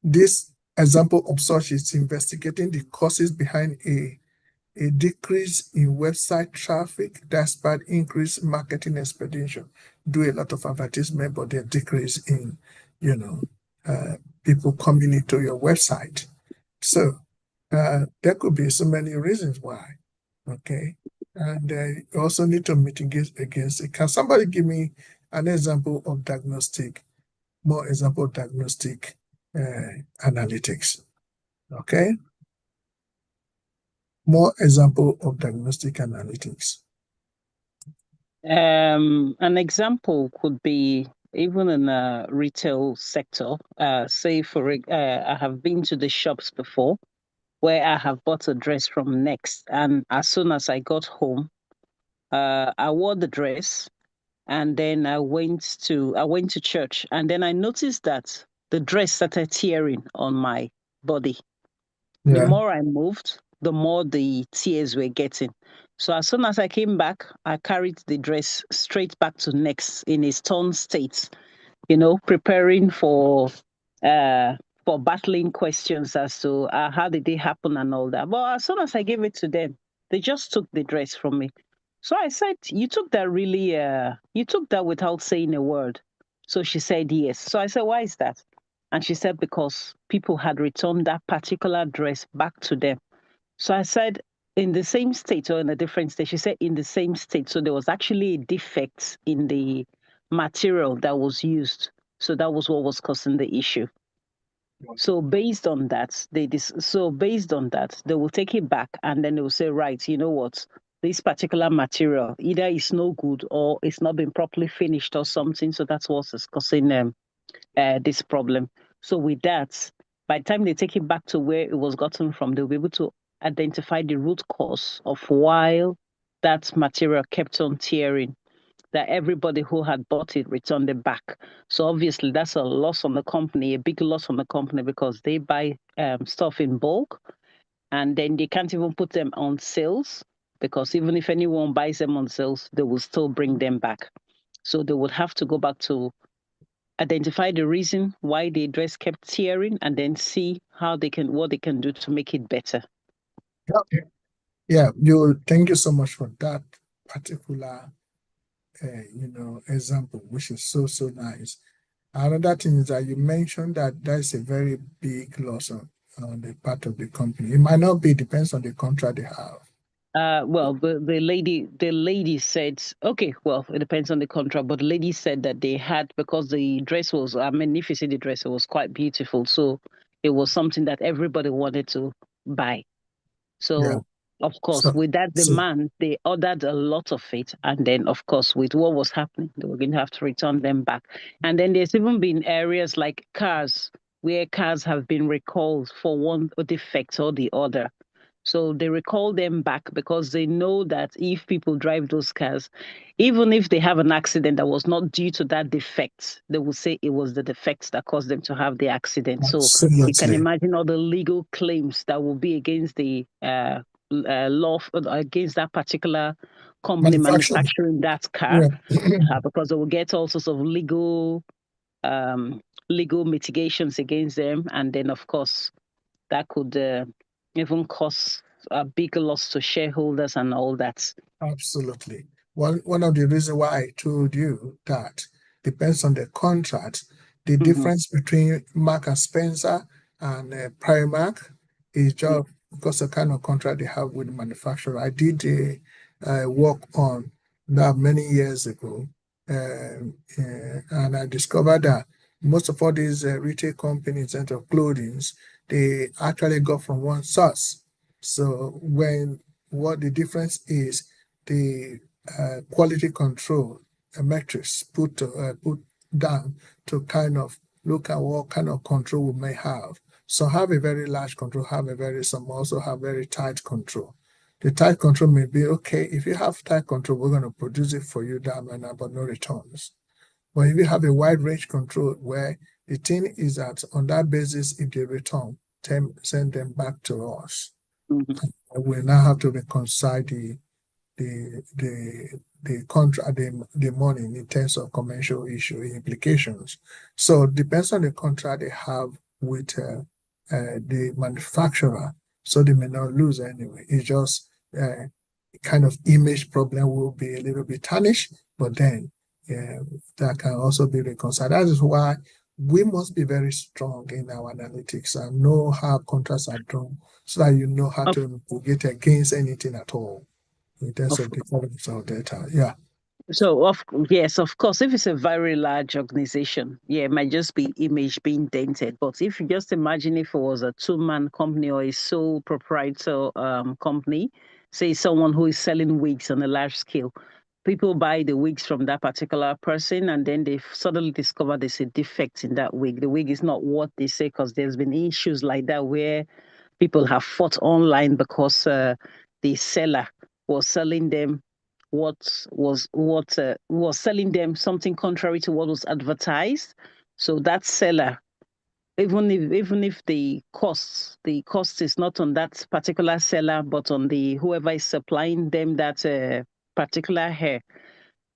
this example of such is investigating the causes behind a decrease in website traffic despite increased marketing expedition. Do a lot of advertisement, but a decrease in, people coming into your website. So there could be so many reasons why. Okay. And you also need to mitigate against it. Can somebody give me an example of more example of diagnostic analytics? Okay. More example of diagnostic analytics. An example could be even in a retail sector. Say I have been to the shops before where I have bought a dress from Next, and as soon as I got home, I wore the dress, and then I went to church, and then I noticed that the dress started tearing on my body. The Yeah. more I moved, the more the tears were getting. So as soon as I came back, I carried the dress straight back to Next in its torn state, preparing uh for battling questions as to how did it happen and all that. But as soon as I gave it to them, they just took the dress from me. So I said, you took that without saying a word. So she said yes. So I said, why is that? And she said, because people had returned that particular dress back to them. So I said, in the same state or in a different state? She said, in the same state. So there was actually a defect in the material that was used. So that was what was causing the issue. So based on that, they will take it back and then they will say, right, you know what? This particular material either is no good or it's not been properly finished or something. So that's what's causing this problem. So with that, by the time they take it back to where it was gotten from, they'll be able to identify the root cause of why that material kept on tearing, that everybody who had bought it returned it back. So obviously that's a loss on the company, a big loss on the company because they buy stuff in bulk and then they can't even put them on sales because even if anyone buys them on sales, they will still bring them back. So they would have to go back to identify the reason why the dress kept tearing and then see what they can do to make it better. Okay. Yeah, thank you so much for that particular example, which is so nice. Another thing is that you mentioned that there's a very big loss on the part of the company. It might not be, depends on the contract they have. Well, the lady said, okay, well, it depends on the contract, but the lady said that they had, because the dress was, I mean, if you see the dress, it was quite beautiful. So it was something that everybody wanted to buy. So, Yeah. of course, So, with that so demand, they ordered a lot of it. And then, of course, with what was happening, they were going to have to return them back. And then there's even been areas like cars, where cars have been recalled for one defect or the other. So they recall them back because they know that if people drive those cars, even if they have an accident that was not due to that defect, they will say it was the defects that caused them to have the accident. So you can absolutely, imagine all the legal claims that will be against the law, against that particular company manufacturing. manufacturing that car, Yeah. because they will get all sorts of um, legal mitigations against them. And then, of course, that could even cause a big loss to shareholders and all that. Absolutely. One of the reasons why I told you that depends on the contract. The Mm-hmm. difference between Mark and Spencer and Primark is Yeah. just because the kind of contract they have with the manufacturer. I did work on that many years ago, and I discovered that most of all these retail companies and of clothing, they actually got from one source. So what the difference is, the quality control metrics put down to kind of look at what kind of control we may have. Some have a very large control, some also have very tight control. The tight control may be okay. If you have tight control, we're going to produce it for you that manner, but no returns. But if you have a wide range control where the thing is that on that basis, if they return, send them back to us. Mm-hmm. We now have to reconcile the contract, the money in terms of commercial issue implications. So it depends on the contract they have with the manufacturer. So they may not lose anyway. It's just kind of image problem will be a little bit tarnished, but then that can also be reconciled. That is why we must be very strong in our analytics and know how contracts are drawn so that you know how Of, to mitigate against anything at all in terms of of the quality of data. Yeah, So, yes, of course, if it's a very large organization, yeah, it might just be image being dented. But if you just imagine if it was a two-man company or a sole proprietor company, say someone who is selling wigs on a large scale, people buy the wigs from that particular person, and then they suddenly discover there's a defect in that wig. The wig is not what they say, because there's been issues like that where people have fought online because the seller was selling them was selling them something contrary to what was advertised. So that seller, even if the cost is not on that particular seller, but on the whoever is supplying them that particular hair,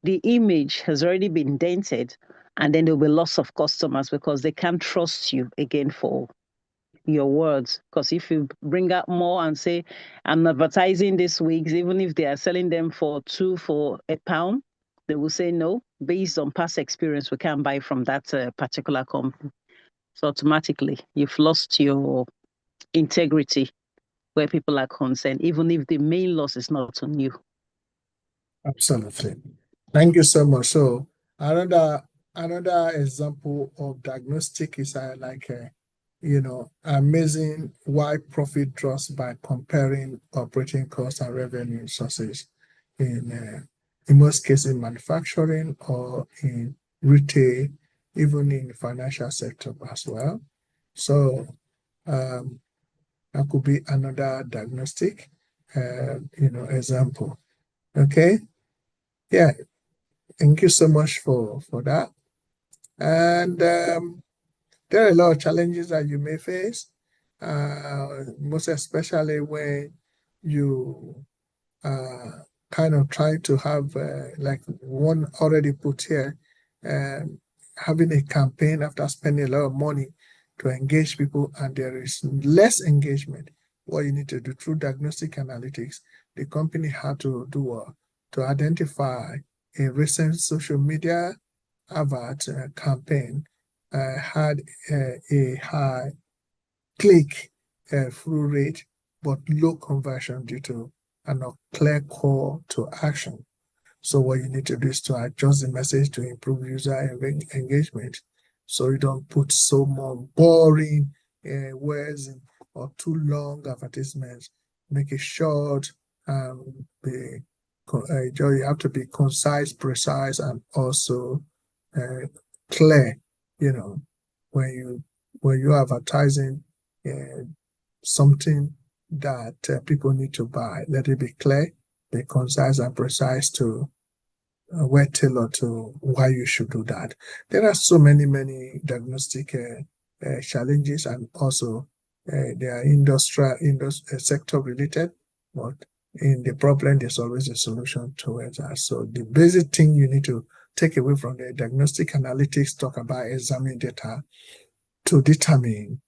the image has already been dented, and then there'll be loss of customers because they can't trust you again for your words. Because if you bring out more and say, I'm advertising these wigs, even if they are selling them for £2 they will say no. Based on past experience, we can't buy from that particular company. So automatically, you've lost your integrity where people are concerned, even if the main loss is not on you. absolutely. Thank you so much. So another example of diagnostic is amazing why profit drops by comparing operating costs and revenue sources in most cases in manufacturing or in retail, even in the financial sector as well. So that could be another diagnostic, example. Okay. Yeah. Thank you so much for that. And there are a lot of challenges that you may face, most especially when you kind of try to have, like one already put here, having a campaign after spending a lot of money to engage people and there is less engagement. What you need to do through diagnostic analytics, the company had to do to identify a recent social media advert campaign had a high click through rate, but low conversion due to a clear call to action. So what you need to do is to adjust the message to improve user engagement. So you don't put so more boring words or too long advertisements. Make it short and you have to be concise, precise, and also clear. You know, when you're advertising something that people need to buy, let it be clear, be concise and precise to well tailored to why you should do that. There are so many diagnostic challenges, and also they are sector related, but in the problem, there's always a solution towards that. So the basic thing you need to take away from the diagnostic analytics talk about examining data to determine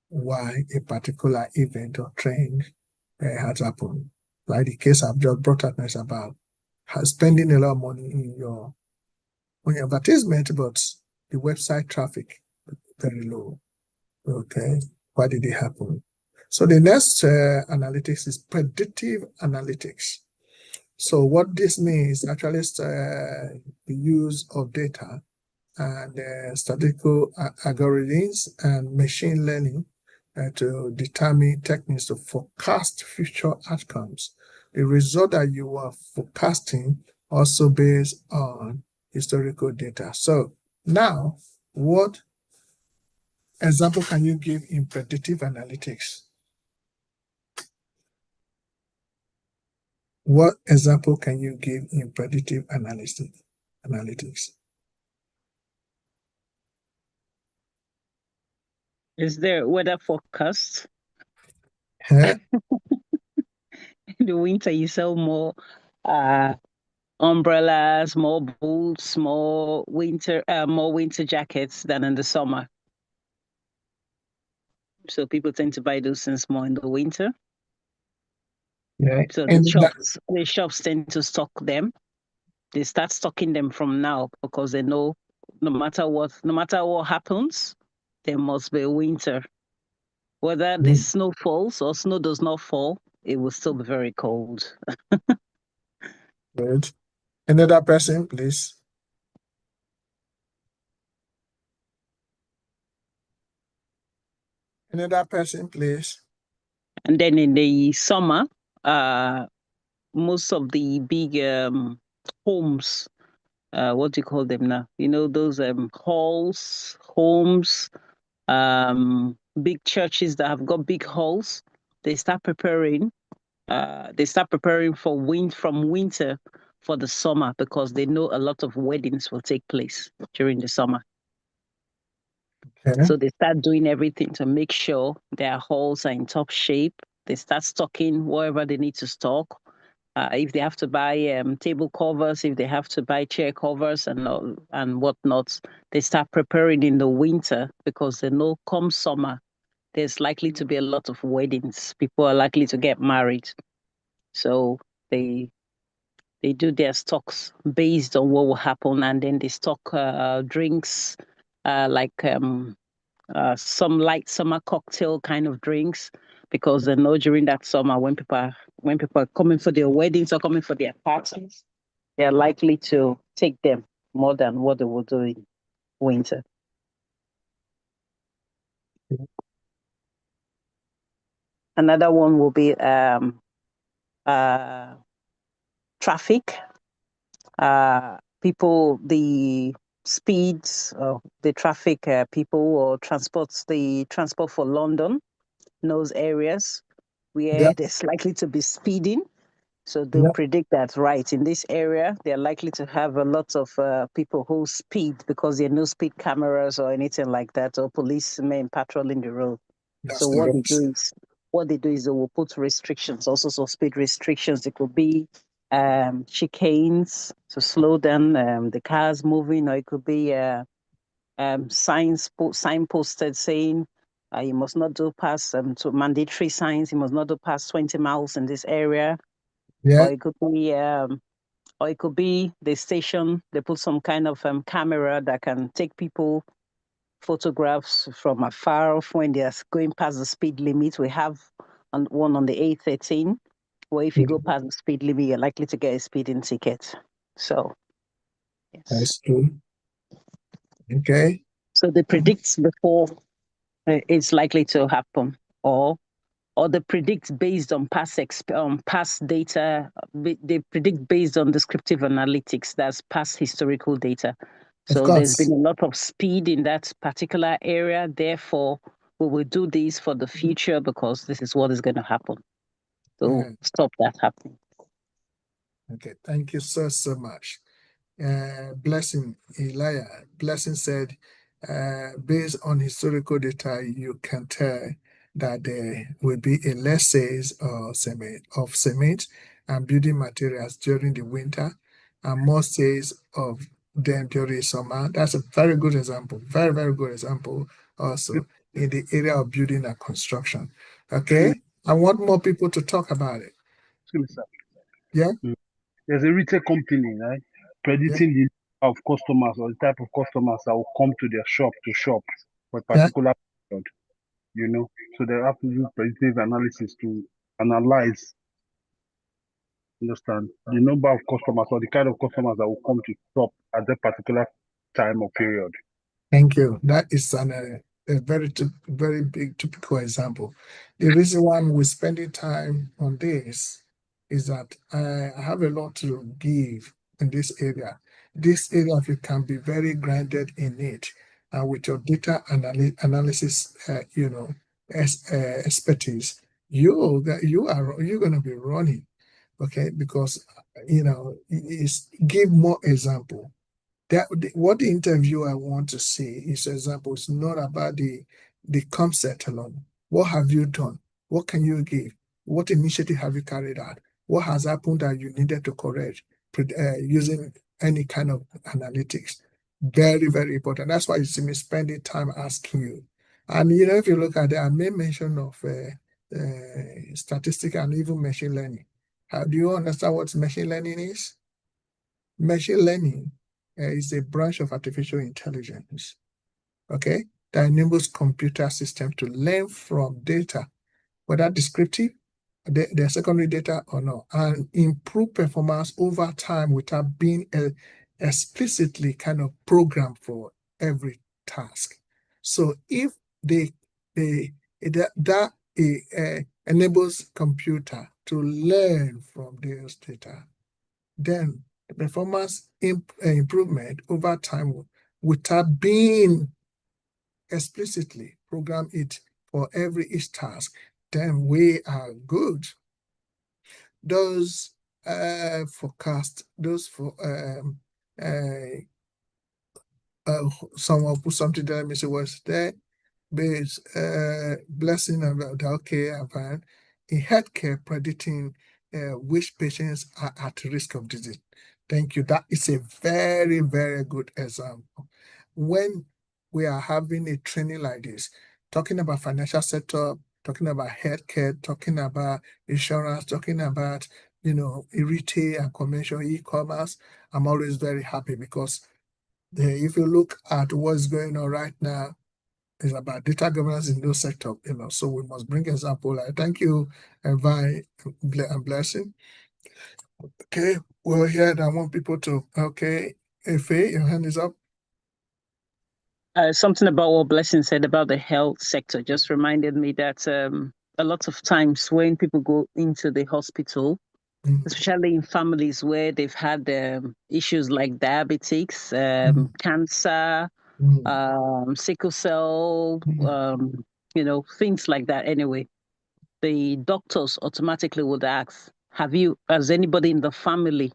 why a particular event or trend has happened. Like the case I've just brought up is about spending a lot of money on your advertisement, but the website traffic very low. Okay, why did it happen? So the next analytics is predictive analytics. So what this means actually is the use of data and statistical algorithms and machine learning to determine techniques to forecast future outcomes. The result that you are forecasting also based on historical data. So now, what example can you give in predictive analytics? What example can you give in predictive analytics? Is there weather forecast? Huh? In the winter, you sell more umbrellas, more boots, more winter jackets than in the summer. So people tend to buy those things more in the winter. Yeah. So And the shops tend to stock them. They start stocking them from now because they know no matter what happens, there must be a winter. Whether the snow falls or snow does not fall, it will still be very cold. good. Another person, please. Another person, please. And then in the summer, most of the big homes, what do you call them now? You know, those halls, homes, big churches that have got big halls, they start preparing. They start preparing for from winter for the summer because they know a lot of weddings will take place during the summer. Okay. So they start doing everything to make sure their halls are in top shape. They start stocking whatever they need to stock. If they have to buy table covers, if they have to buy chair covers and whatnot, they start preparing in the winter because they know come summer, there's likely to be a lot of weddings. People are likely to get married. So they do their stocks based on what will happen, and then they stock drinks like some light summer cocktail kind of drinks because they know during that summer when people are coming for their weddings or coming for their parties, they're likely to take them more than what they will do in winter. Another one will be traffic. People, the speeds of the traffic, people or transport for London, those areas where Yeah. there's likely to be speeding. So they'll Yeah. predict that, right, in this area, they're likely to have a lot of people who speed because there are no speed cameras or anything like that, or policemen patrolling the road. That's So the what rest. they do is they will put restrictions, also some speed restrictions. It could be chicanes to slow down the cars moving, or it could be sign posted saying you must not do past to mandatory signs. You must not do past 20 miles in this area, Yeah. or it could be the station. They put some kind of camera that can take people photographs from afar off when they are going past the speed limit. We have one on the A13, where if you go past the speed limit, you're likely to get a speeding ticket. So, yes. That's true. Okay. So they predict before it's likely to happen, or they predict based on past data. They predict based on descriptive analytics. That's past historical data. Of So there's course. been a lot of speed in that particular area. Therefore, we will do this for the future because this is what is going to happen. So stop that happening. Okay, thank you so much. Blessing said, based on historical data, you can tell that there will be a less sales of cement and building materials during the winter, and more sales of them during summer. That's a very good example, very, very good example also in the area of building and construction. Okay, I want more people to talk about it. Sylvester. Yeah. There's a retail company, right? Predicting the of customers or the type of customers that will come to their shop to shop for a particular period, you know. So they have to use predictive analysis to analyze, understand, the number of customers or the kind of customers that will come to shop at that particular time or period. Thank you. That is a very big typical example. The reason why we're spending time on this is that I have a lot to give in this area. This area, if you can be very grounded in it, and with your data analysis, expertise, you're going to be running, okay? Because give more example. What the interviewer want to see is example. It's not about the concept alone. What have you done? What can you give? What initiative have you carried out? What has happened that you needed to correct using any kind of analytics? Very, very important. That's why you see me spending time asking you. And if you look at it, I made mention of statistics and even machine learning. How do you understand what machine learning is? Machine learning is a branch of artificial intelligence, okay, that enables computer systems to learn from data, whether descriptive, their secondary data or not, and improve performance over time without being explicitly kind of programmed for every task. So if that enables computer to learn from those data, then the performance improvement over time without being explicitly program it for each task, then we are good. Those forecast, those for someone put something there, let me see what's there. Base blessing about okay, fine. In healthcare, predicting which patients are at risk of disease. Thank you. That is a very, very good example. When we are having a training like this, talking about financial sector, talking about healthcare, talking about insurance, talking about retail and commercial e-commerce, I'm always very happy because if you look at what's going on right now, it's about data governance in those sectors, so we must bring example. Thank you, Vi and Blessing. Okay, well, here I want people to, okay, Efe, your hand is up. Something about what Blessing said about the health sector just reminded me that a lot of times when people go into the hospital, especially in families where they've had issues like diabetes, cancer, sickle cell, things like that. Anyway, the doctors automatically would ask, has anybody in the family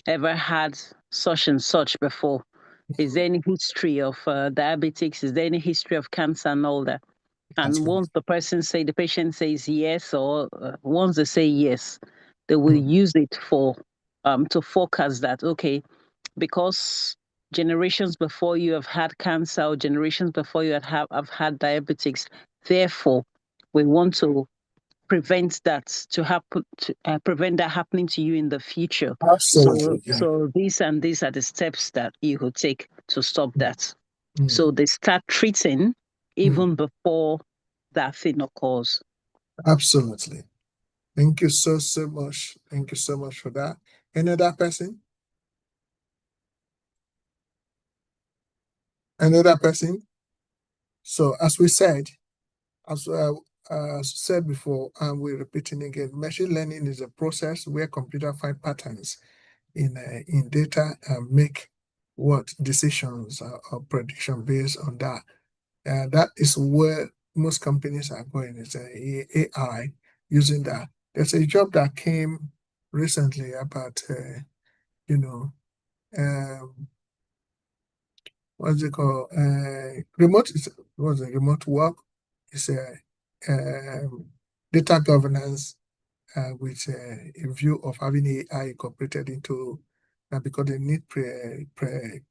ever had such and such before? Is there any history of diabetes? Is there any history of cancer and all that? And once the patient says yes, or once they say yes, they will use it to forecast that, okay, because generations before you have had cancer or generations before you have had diabetes, therefore we want to prevent that to happen, prevent that happening to you in the future. Absolutely. So these and these are the steps that you could take to stop that. So they start treating even before that thing occurs. Absolutely. Thank you so much. Thank you so much for that. Any other person? Another person? So as we said, As said before, and we're repeating again, machine learning is a process where computer find patterns in data and make what decisions or prediction based on that. That is where most companies are going. It's AI using that. There's a job that came recently about what's it called? Remote was a remote work. It's a data governance with a view of having AI incorporated into because they need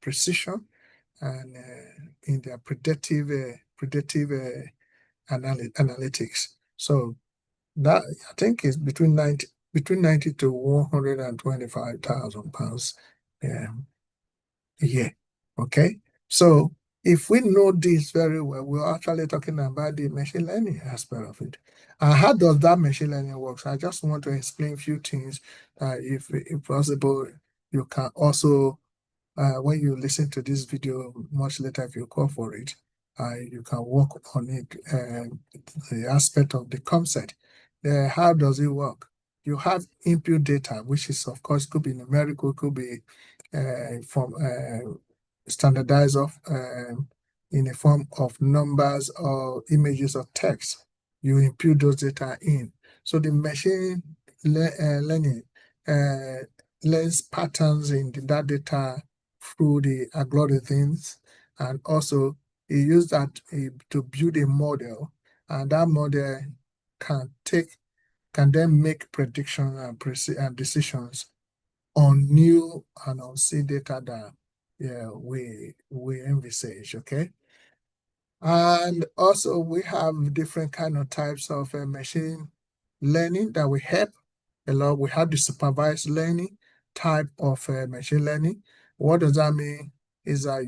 precision and in their predictive analytics. So that I think is between 90 to £125,000 a year. Okay, so if we know this very well, we're actually talking about the machine learning aspect of it. And how does that machine learning work? I just want to explain a few things. If possible, you can also when you listen to this video much later, if you call for it, you can work on it, the aspect of the concept. How does it work? You have input data, which is, of course, could be numerical, could be from standardized in a form of numbers or images or text. You input those data in. So the machine learning learns patterns in that data through the algorithms, and also he used that to build a model, and that model can then make predictions and decisions on new and unseen data that we envisage. Okay. And also we have different kind of types of machine learning that we help a lot. We have the supervised learning type of machine learning. What does that mean? Is that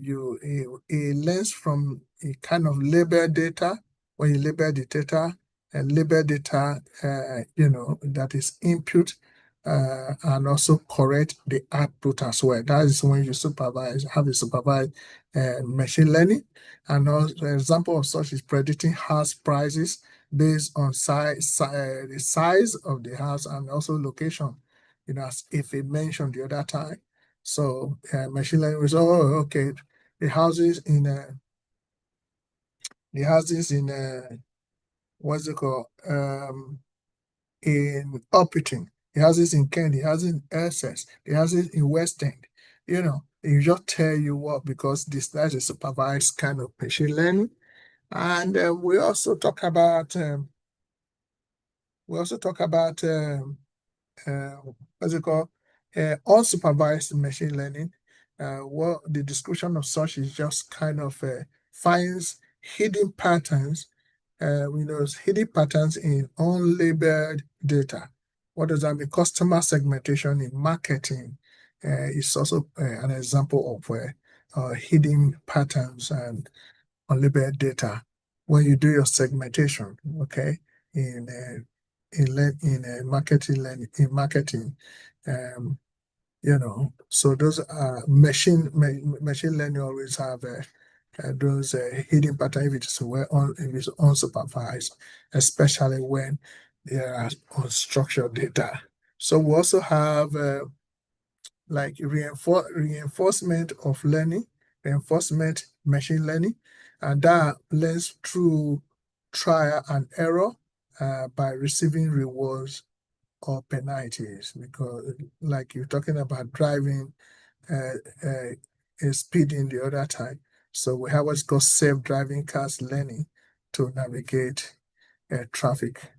it learns from a kind of labeled data. When you label the data, and label data, that is input, and also correct the output as well. That is when you have a supervised machine learning. And also, an example of such is predicting house prices based on the size of the house and also location, as if it mentioned the other time. So machine learning was, okay, the houses in what's it called? In Upperton, the houses in Kent, the houses in Essex, the houses in West End. It just tell you what, because that's a supervised kind of machine learning. And we also talk about what's it called? Unsupervised machine learning. Well, the description of such is just kind of finds hidden patterns. Hidden patterns in unlabeled data. What does that mean? Customer segmentation in marketing is also an example of hidden patterns and unlabeled data. When you do your segmentation, okay, in marketing, so those are machine learning always have those hidden patterns if if it's unsupervised, especially when there are unstructured data. So we also have like reinforcement of learning, reinforcement machine learning, and that learns through trial and error by receiving rewards or penalties. Because, like you're talking about driving, speeding the other time. So we have what's called self-driving cars learning to navigate traffic,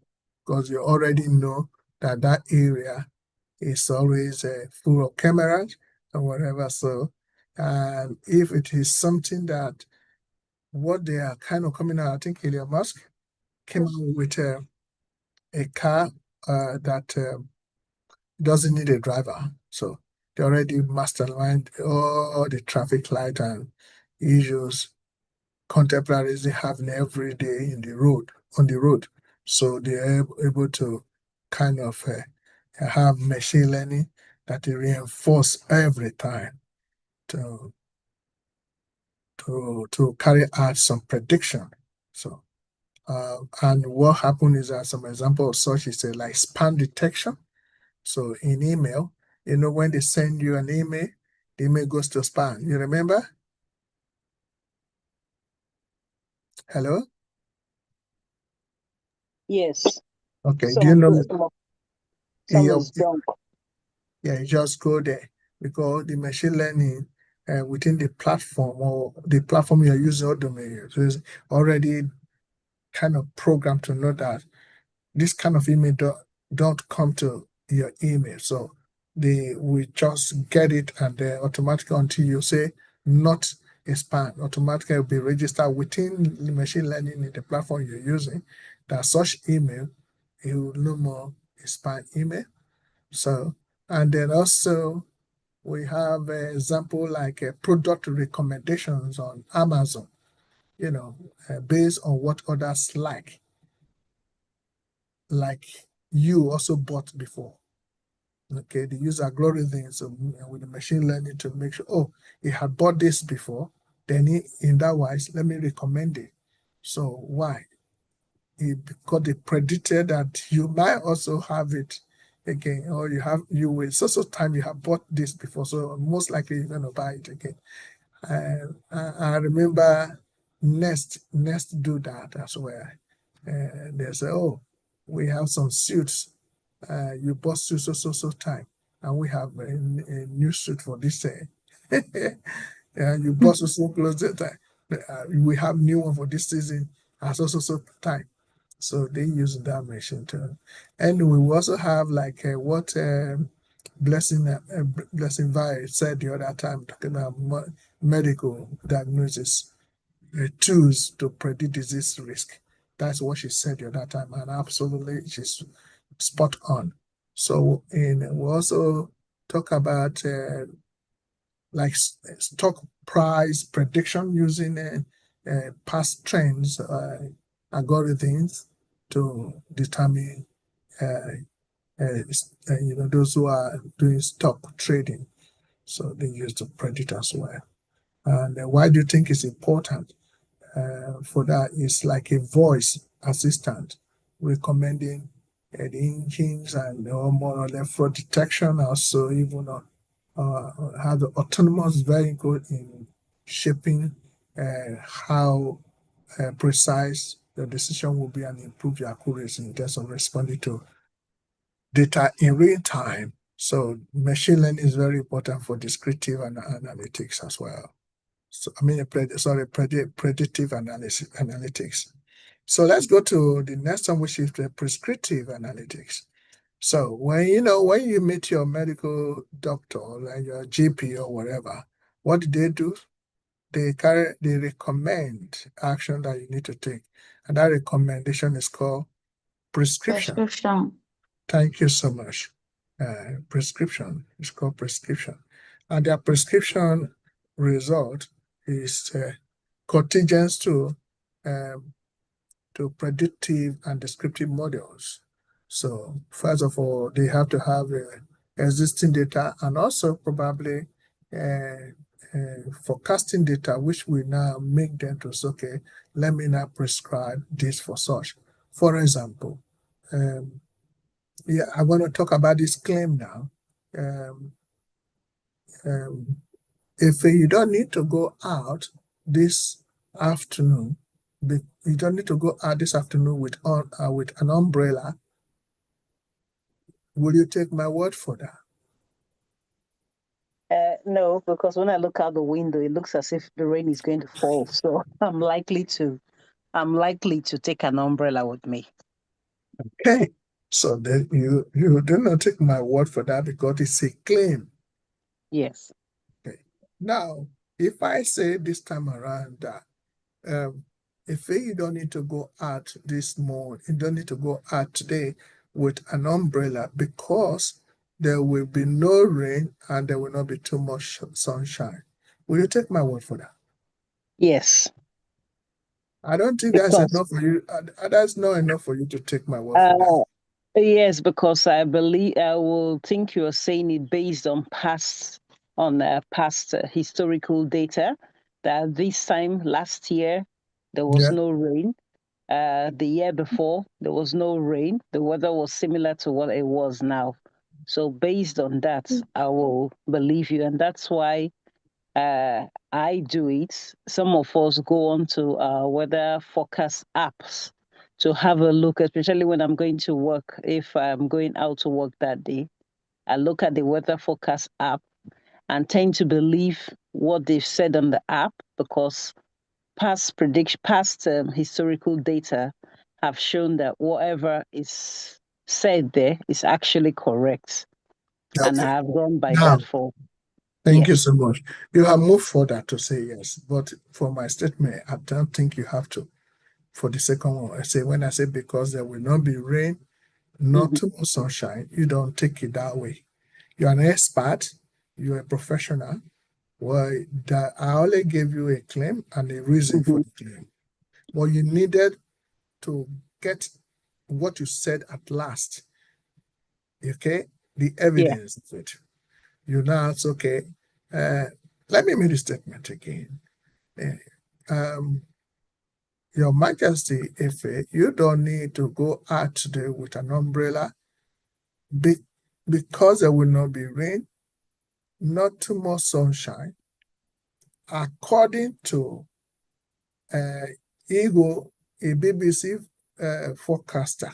because you already know that area is always full of cameras and whatever. So, and if it is something that what they are kind of coming out, I think Elon Musk came out with a car that doesn't need a driver. So they already mastermind all the traffic light and issues contemporaries having every day on the road. So they are able to kind of have machine learning that they reinforce every time to carry out some prediction. So And what happened is that some example of such is like spam detection. So in email, when they send you an email, the email goes to spam. You remember? Hello? Yes. Okay. Do you Some, know? some is junk. Yeah, you just go there because the machine learning within the platform or the platform you're using or domain is already kind of programmed to know that this kind of email don't come to your email. So we just get it and then automatically until you say not a spam, automatically will be registered within the machine learning in the platform you're using that such email it will no more a spam email. So and then also we have an example like product recommendations on Amazon, based on what others like you also bought before. Okay, they use algorithms with the machine learning to make sure, oh, he had bought this before, then in that wise, let me recommend it. So why? Because they predicted that you might also have it again, or you will so time you have bought this before, so most likely you're going to buy it again. I remember Nest do that as well. They say, oh, we have some suits. You bought suit so time, and we have a new suit for this day. You bought so close that time. We have new one for this season at so time. So they use that machine too. And we also have like what Blessing Vi said the other time, talking about medical diagnosis tools to predict disease risk. That's what she said the other time, and absolutely she's spot on. So, we also talk about like stock price prediction using past trends algorithms to determine those who are doing stock trading. So they use to predict as well. And why do you think it's important? For that is like a voice assistant recommending the engines and more or less fraud detection, also even have the autonomous vehicle in shaping how precise the decision will be and improve your accuracy in terms of responding to data in real time. So machine learning is very important for descriptive analytics as well. So predictive analytics. So let's go to the next one, which is the prescriptive analytics. So when you meet your medical doctor, like your GP or whatever, what do? They recommend action that you need to take, and that recommendation is called prescription. Prescription. Thank you so much. Prescription is called prescription, and their prescription result is contingent um, to predictive and descriptive models. So first of all, they have to have existing data and also probably forecasting data, which will now make them to say, okay, let me now prescribe this for such. For example, I want to talk about this claim now. Um, um, if you don't need to go out this afternoon, you don't need to go out this afternoon with an umbrella, will you take my word for that? No, because when I look out the window, it looks as if the rain is going to fall. So I'm likely to take an umbrella with me. Okay. So then you do not take my word for that because it's a claim. Yes. Okay. Now, if I say this time around that if you don't need to go out this morning, you don't need to go out today with an umbrella because there will be no rain and there will not be too much sunshine. Will you take my word for that? Yes. I don't think that's Because enough for you. That's not enough for you to take my word for that. yes, because I believe I will think you're saying it based on past historical data that this time last year there was Yeah. no rain. The year before, there was no rain. The weather was similar to what it was now. So based on that, I will believe you. And that's why I do it. Some of us go on to weather forecast apps to have a look, especially when I'm going to work. If I'm going out to work that day, I look at the weather forecast app and tend to believe what they've said on the app because past historical data have shown that whatever is said there is actually correct. And I Okay. have gone by Now, that for thank you yes. so much. You have moved further to say yes, but for my statement, I don't think you have to. For the second one, when I say because there will not be rain, not too much sunshine, you don't take it that way. You're an expert, you're a professional. Well, that I only gave you a claim and a reason for the claim. Well, you needed to get what you said at last. Okay, the Yeah. evidence of it. You now it's okay. Let me make the statement again. Your Majesty, if you don't need to go out today with an umbrella because there will not be rain, not too much sunshine, according to Ego, a BBC forecaster,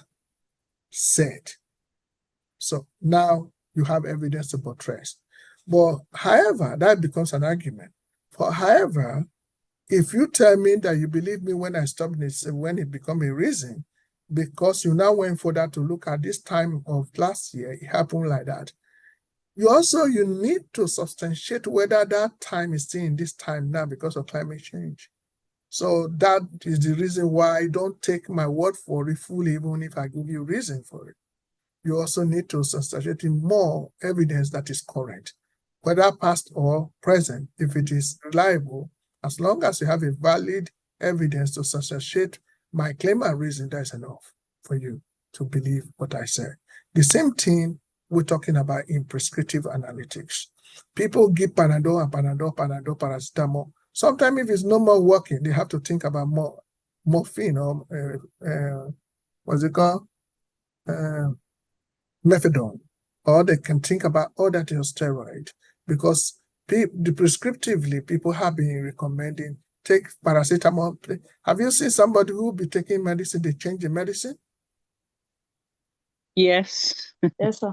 said. So now you have evidence to buttress. But however, that becomes an argument. However, if you tell me that you believe me when I stopped this, when it become a reason, because you now went further to look at this time of last year, it happened like that. You need to substantiate whether that time is still in this time now because of climate change. So that is the reason why I don't take my word for it fully, even if I give you reason for it. You also need to substantiate more evidence that is current, whether past or present, if it is reliable. As long as you have a valid evidence to substantiate my claim and reason, that's enough for you to believe what I said. The same thing we're talking about in prescriptive analytics. People give Panadol, paracetamol. Sometimes if it's no more working, they have to think about more morphine or what's it called? Methadone, or they can think about other steroid because prescriptively people have been recommending take paracetamol. Have you seen somebody who will be taking medicine, they change the medicine? Yes. Yes, sir.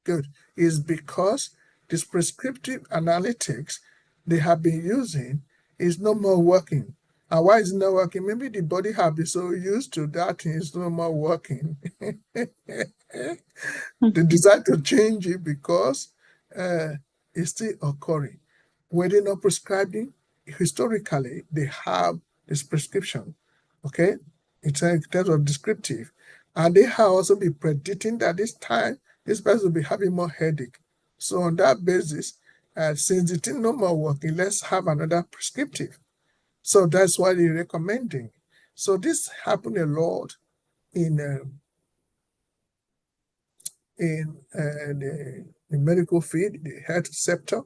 Good. Is because this prescriptive analytics they have been using is no more working. And why is it not working? Maybe the body have been so used to that thing is no more working. They decide to change it because it's still occurring. Were they not prescribing? Historically, they have this prescription, okay? In terms of descriptive. And they have also been predicting that this time, this person will be having more headache. So on that basis, since the thing no more working, let's have another prescriptive. So that's why they're recommending. So this happened a lot in the medical field, the health sector,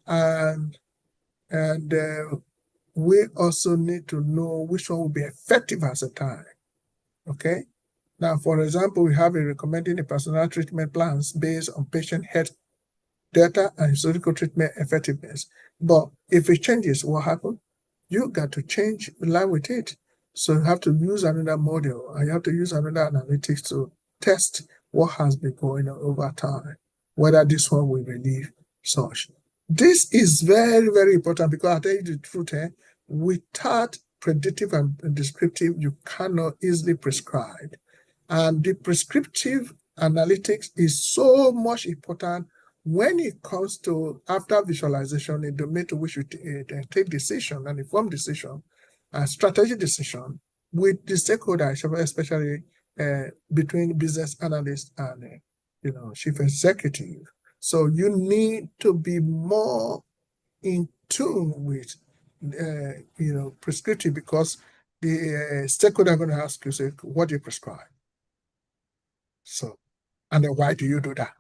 and we also need to know which one will be effective at a time. Okay. Now, for example, we have a recommending a personal treatment plans based on patient health data and historical treatment effectiveness. But if it changes, what happens? You got to change in line with it. So you have to use another model and you have to use another analytics to test what has been going on over time, whether this one will relieve such. This is very, very important because I'll tell you the truth, without predictive and descriptive, you cannot easily prescribe. And the prescriptive analytics is so much important when it comes to after visualization, a domain to which you take decision, an informed decision, a strategic decision with the stakeholders, especially between business analyst and chief executive. So you need to be more in tune with prescriptive because the stakeholder are going to ask you, say, what do you prescribe? So, and then why do you do that?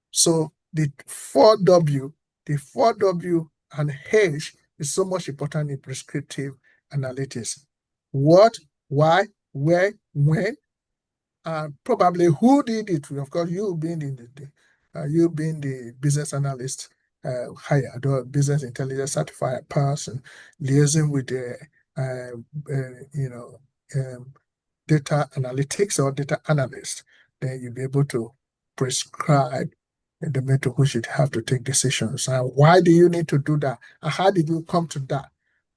So the 4W and H is so much important in prescriptive analytics. what, why, where, when, and probably who did it. Of course, you being the business analyst hired or business intelligence certified person liaising with the data analytics or data analyst, then you'll be able to prescribe the method which you have to take decisions. And why do you need to do that? And how did you come to that?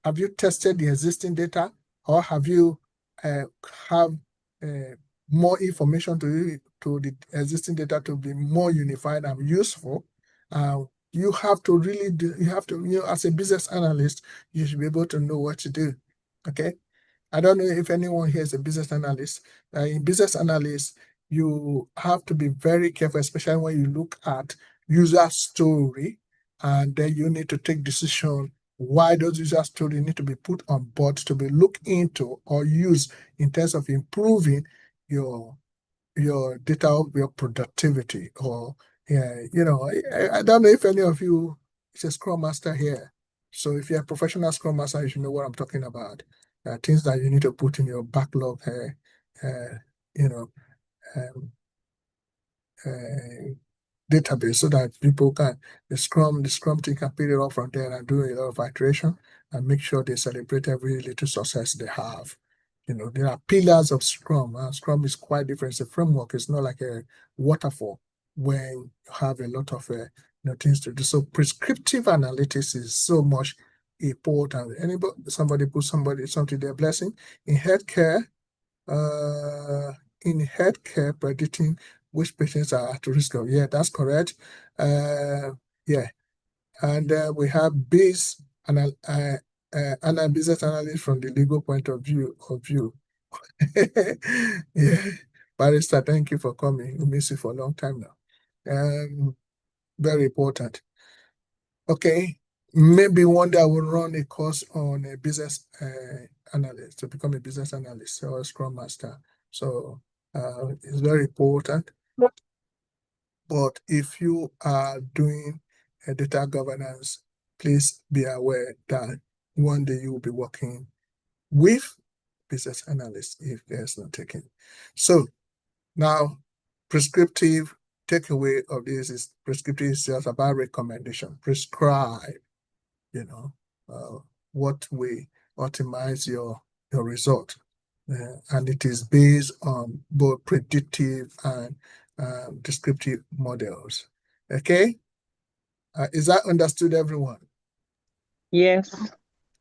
Have you tested the existing data, or have you have more information to the existing data to be more unified and useful? You have to really as a business analyst, you should be able to know what to do. Okay. I don't know if anyone here is a business analyst. In business analyst, you have to be very careful, especially when you look at user story, and then you need to take decision why those user story need to be put on board to be looked into or used in terms of improving your data, your productivity. Or I don't know if any of you is a Scrum Master here. So if you're a professional Scrum Master, you should know what I'm talking about. Things that you need to put in your backlog, database, so that people can the scrum team can pick it up from there and do a lot of iteration and make sure they celebrate every little success they have. There are pillars of Scrum. Scrum is quite different. It's a framework. It's not like a waterfall when you have a lot of things to do. So prescriptive analytics is so much important. Somebody put something their blessing in healthcare. Predicting which patients are at risk of. Yeah, that's correct. Yeah, and we have business analyst from the legal point of view. Yeah, Barrister, thank you for coming. We miss you for a long time now. Very important. Okay, maybe one day I will run a course on a business analyst, to become a business analyst or a Scrum Master. So it's very important. But if you are doing a data governance, please be aware that one day you will be working with business analysts if there's no taking. So now, prescriptive takeaway of this is prescriptive is just about recommendation. Prescribe, what way optimize your result. And it is based on both predictive and descriptive models. Okay? Is that understood, everyone? Yes.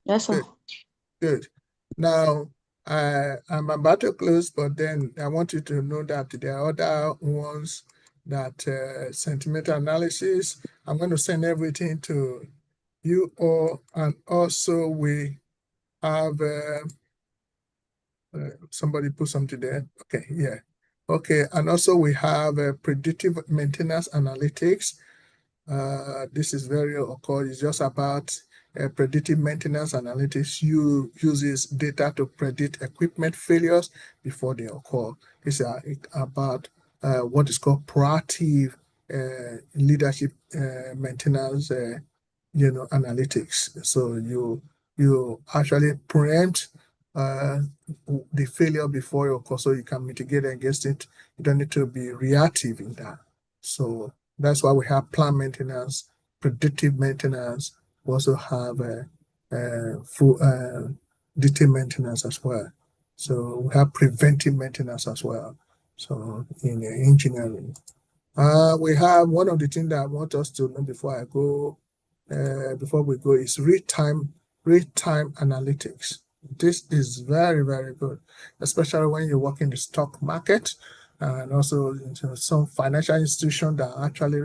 Yes, sir. Good. Now, I'm about to close, but then I want you to know that there are other ones that sentimental analysis. I'm going to send everything to you all, and also we have somebody put something there. Okay, yeah. Okay, and also we have predictive maintenance analytics. This is very occurred. It's just about predictive maintenance analytics. Uses data to predict equipment failures before they occur. It's about what is called proactive leadership maintenance, analytics. So you actually preempt the failure before it occurs, so you can mitigate against it. You don't need to be reactive in that. So that's why we have plant maintenance, predictive maintenance. We also have full detailed maintenance as well. So we have preventive maintenance as well. So in engineering, we have one of the things that I want us to know before we go is real-time analytics. This is very, very good, especially when you work in the stock market and also some financial institution that actually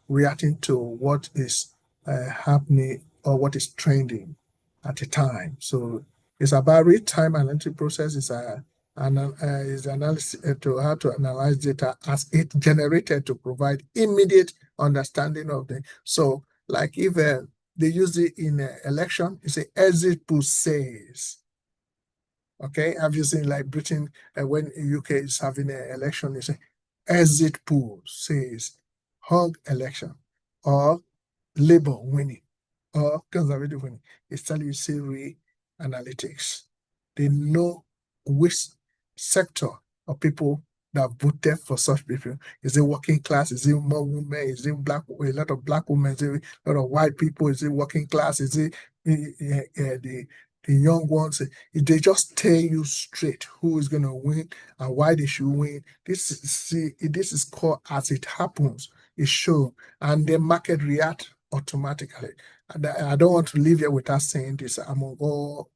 reacting to what is happening or what is trending at the time. So it's about real-time analytic process. Is analysis to how to analyze data as it generated to provide immediate understanding of the. So like if they use it in an election, it's a exit poll says. Okay, have you seen like Britain when UK is having an election, it's a exit poll says hung election or Labour winning or Conservative winning. It's telling you say analytics. They know which sector of people that voted for such people. Is it working class? Is it more women? Is it a lot of black women? Is it a lot of white people? Is it working class? Is it the young ones? They just tell you straight who is going to win and why they should win. This is called as it happens. It's shown, and the market react automatically. And I don't want to leave here without saying this among all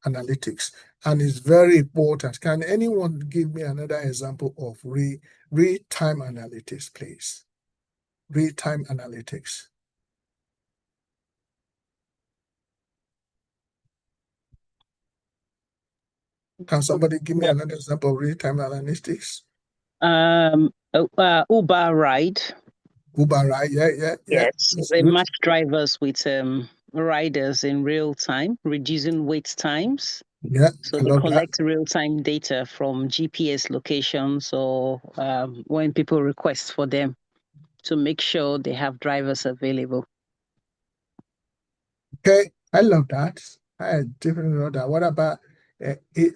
analytics, and it's very important. Can anyone give me another example of real-time analytics, please? Real-time analytics. Can somebody give me another example of real-time analytics? Uber ride. Uber ride, yeah. Yes, they match drivers with riders in real time, reducing wait times. Yeah, so they collect real-time data from GPS locations or when people request for them to make sure they have drivers available. Okay, I love that. I definitely know that. What about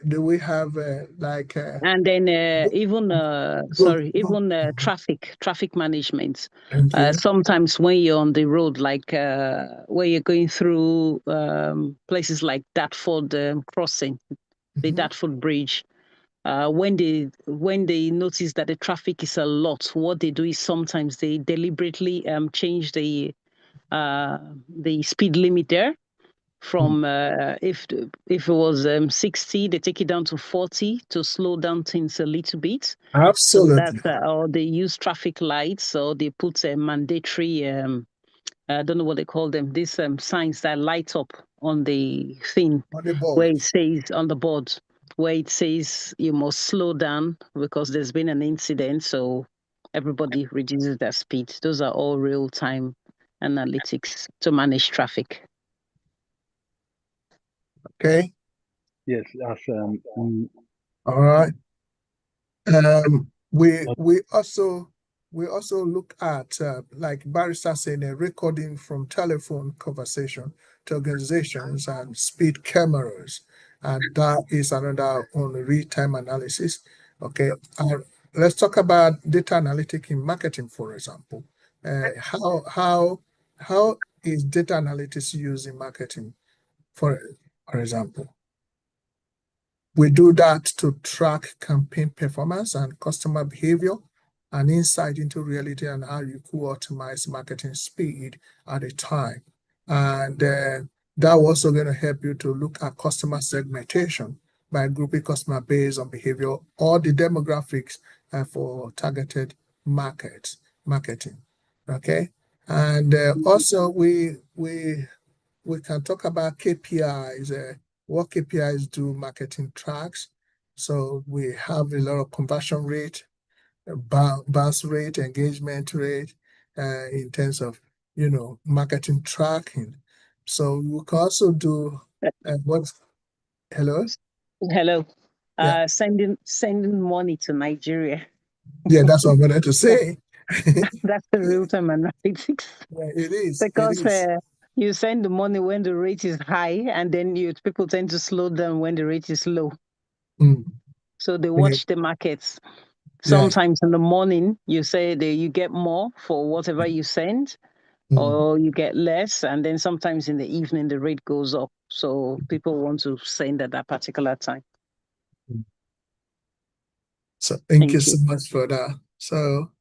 do we have and then even traffic management. Sometimes when you're on the road, like where you're going through places like Dartford crossing, the Dartford Bridge, when they notice that the traffic is a lot, what they do is sometimes they deliberately change the speed limit there. From if it was 60, they take it down to 40 to slow down things a little bit. Absolutely. So or they use traffic lights, or they put a mandatory I don't know what they call them. These signs that light up on the thing on the board, where it says on the board where it says you must slow down because there's been an incident. So everybody reduces their speed. Those are all real time analytics to manage traffic. Okay. Yes, as all right. We also look at like Barrister said, a recording from telephone conversation to organizations and speed cameras, and that is another on real-time analysis. Okay, let's talk about data analytics in marketing, for example. How is data analytics used in marketing, for example? We do that to track campaign performance and customer behavior and insight into reality and how you could optimize marketing speed at a time. And that also going to help you to look at customer segmentation by grouping customer based on behavior or the demographics for targeted marketing. Okay. And also we can talk about KPIs, what KPIs do marketing tracks. So we have a lot of conversion rate, bounce rate, engagement rate, in terms of, marketing tracking. So we can also do hello? Hello. Yeah. Sending money to Nigeria. Yeah, that's what I'm going to say. That's the real-time analytics. Yeah, it is. Because you send the money when the rate is high, and then people tend to slow down when the rate is low. So they watch the markets. Sometimes in the morning, you say that you get more for whatever you send, or you get less. And then sometimes in the evening, the rate goes up. So people want to send at that particular time. So thank you so much for that. So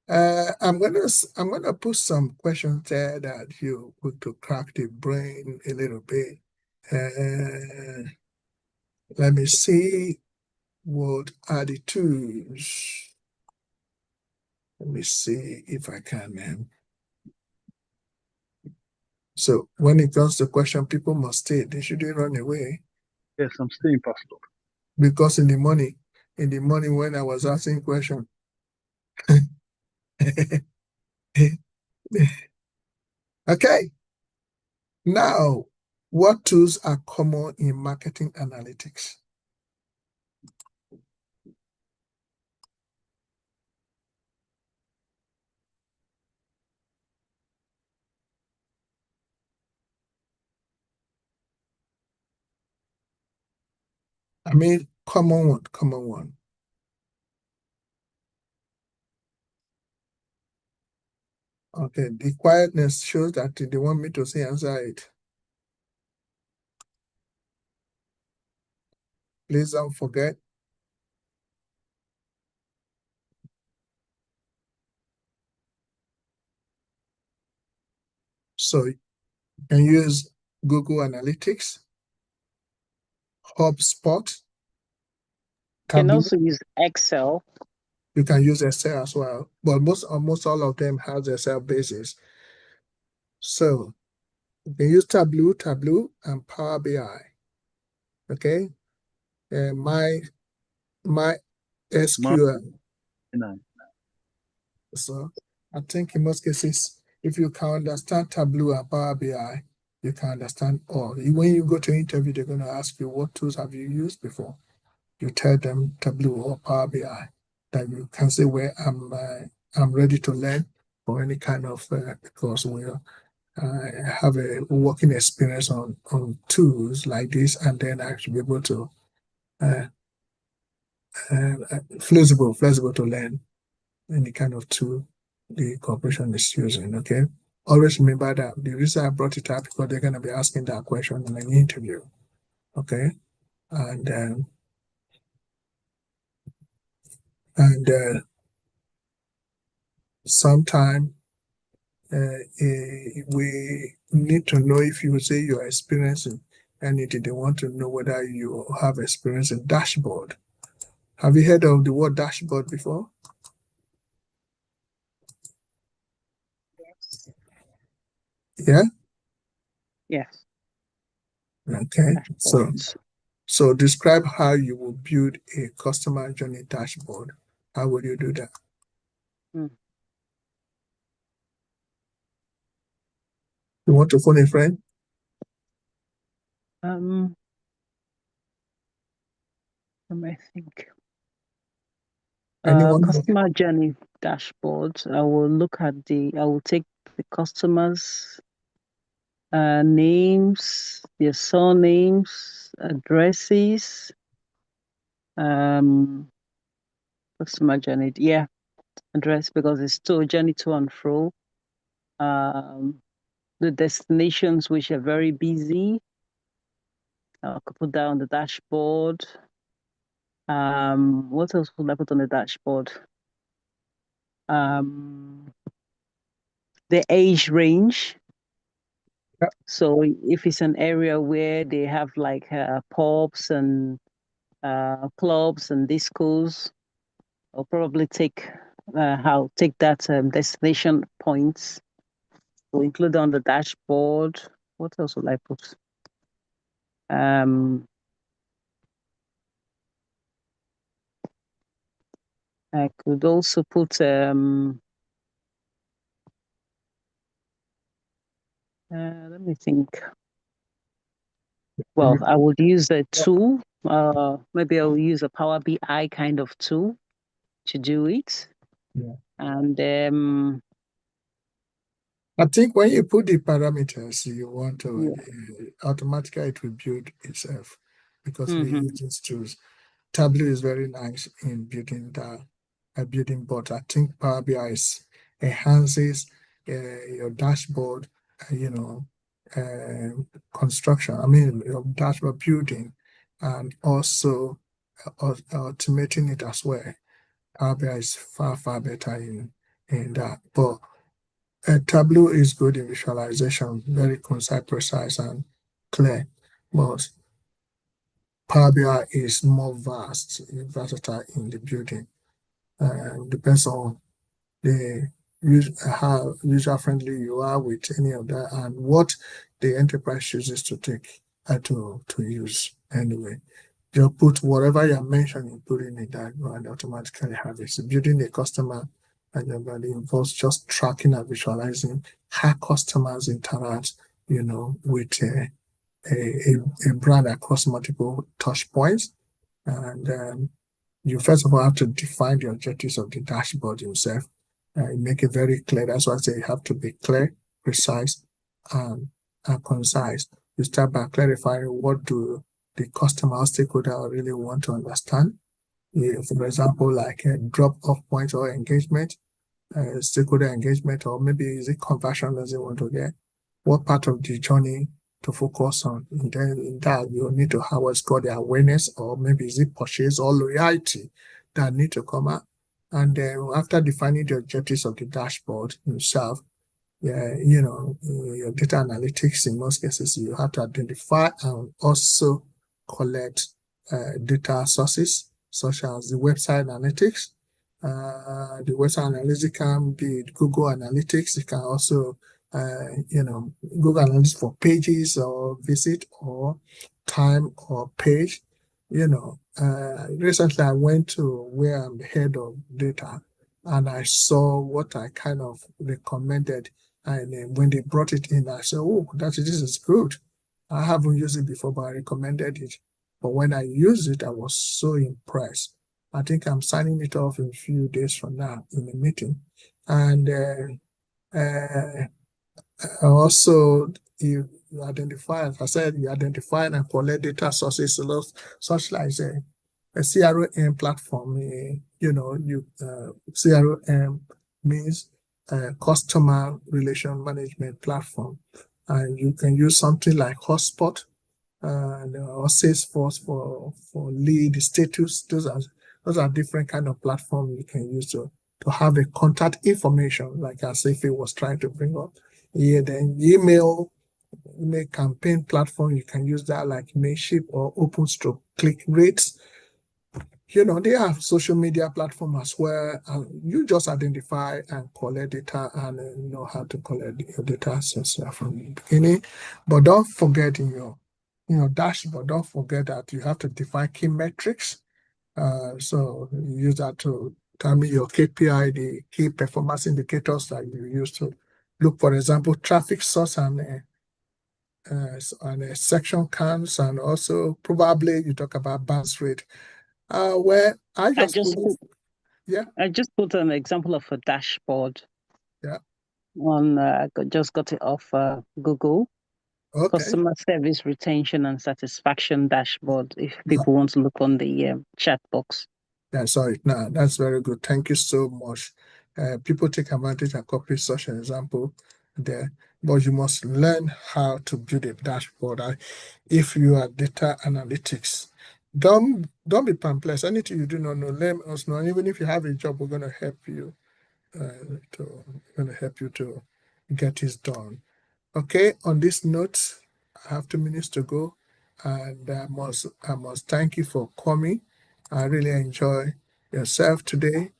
I'm gonna put some questions there that you put to crack the brain a little bit. Let me see what are the tools. Let me see if I can. So when it comes to question, people must stay. They shouldn't run away. Yes, I'm staying, Pastor. Because in the morning when I was asking question. Okay. Now, what tools are common in marketing analytics? I mean, common one. Okay, the quietness shows that they want me to say answer it. Please don't forget. So you can use Google Analytics, HubSpot, You can Tableau. also use Excel. You can use Excel as well, but almost all of them has Excel basis. So you can use Tableau, and Power BI. Okay, and my SQL. So I think in most cases, if you can understand Tableau and Power BI, you can understand all. When you go to interview, they're going to ask you what tools have you used before. You tell them Tableau or Power BI, that you can say where I'm ready to learn for any kind of course where I have a working experience on tools like this, and then I should be able to uh, flexible to learn any kind of tool the corporation is using. Okay, always remember that the reason I brought it up because they're going to be asking that question in an interview. Okay, and sometime we need to know if you say you're experiencing anything. They want to know whether you have experience in dashboard. Have you heard of the word dashboard before? Yeah. Yes. Okay. Dashboards. So describe how you will build a customer journey dashboard. How would you do that? You want to phone a friend? Let me think. Anyone? Customer journey dashboard. I will take the customers' names, their surnames, addresses, customer journey. Yeah, address because it's still a journey to and fro. The destinations which are very busy. I'll put that on the dashboard. What else would I put on the dashboard? The age range. Yeah. So if it's an area where they have like pubs and clubs and discos, I'll probably take that destination points. We'll include on the dashboard. What else will I put? I could also put let me think. Well, I would use a tool. Maybe I'll use a Power BI kind of tool to do it. Yeah. And I think when you put the parameters you want to, automatically it will build itself because we use these tools. Tableau is very nice in building building, but I think Power BI enhances your dashboard, construction. I mean, your dashboard building, and also automating it as well. Power BI is far better in that, but Tableau is good in visualization, very concise, precise, and clear. But Power BI is more versatile in the building. Depends on how user friendly you are with any of that and what the enterprise chooses to take to use anyway. You put whatever you're mentioning, put in that and automatically have it. So building a customer and your value involves just tracking and visualizing how customers interact, with a brand across multiple touch points. And you first of all have to define the objectives of the dashboard yourself. Make it very clear. That's why I say you have to be clear, precise, and concise. You start by clarifying what do the customer or stakeholder really want to understand. For example, like a drop-off point or engagement, stakeholder engagement, or maybe is it conversion that they want to get? What part of the journey to focus on? And then in that, you need to have what's called the awareness, or maybe is it purchase or loyalty that need to come out. And then after defining the objectives of the dashboard itself, your data analytics, in most cases, you have to identify and also collect data sources, such as the website analytics. The website analytics can be Google Analytics. It can also, Google Analytics for pages or visit or time or page. Recently I went to where I'm the head of data, and I saw what I kind of recommended. And when they brought it in, I said, oh, this is good. I haven't used it before, but I recommended it. But when I used it, I was so impressed. I think I'm signing it off in a few days from now in a meeting. And also, you identify, as I said, you identify and collect data sources, such like a CRM platform. CRM means customer relation management platform, and you can use something like Hotspot or Salesforce for lead status. Those are different kind of platforms you can use to have a contact information, like as if it was trying to bring up. Yeah, then email campaign platform, you can use that like Mailship or OpenStroke click rates. They have social media platform as well. You just identify and collect data and know how to collect your data from the beginning. But don't forget in your dashboard, don't forget that you have to define key metrics. So you use that to determine your KPI, the key performance indicators that you use to look, for example, traffic source and section counts, and also probably you talk about bounce rate. Where I just put an example of a dashboard. Yeah. Just got it off Google. Okay. Customer service retention and satisfaction dashboard. If people want to look on the chat box. Yeah, sorry. No, that's very good. Thank you so much. People take advantage and copy such an example there, but you must learn how to build a dashboard. If you are data analytics, don't be pamphlet. Anything you do not know, let us know. Even if you have a job, we're going to help you. To get this done. Okay. On this note, I have 2 minutes to go, and I must thank you for coming. I really enjoy yourself today.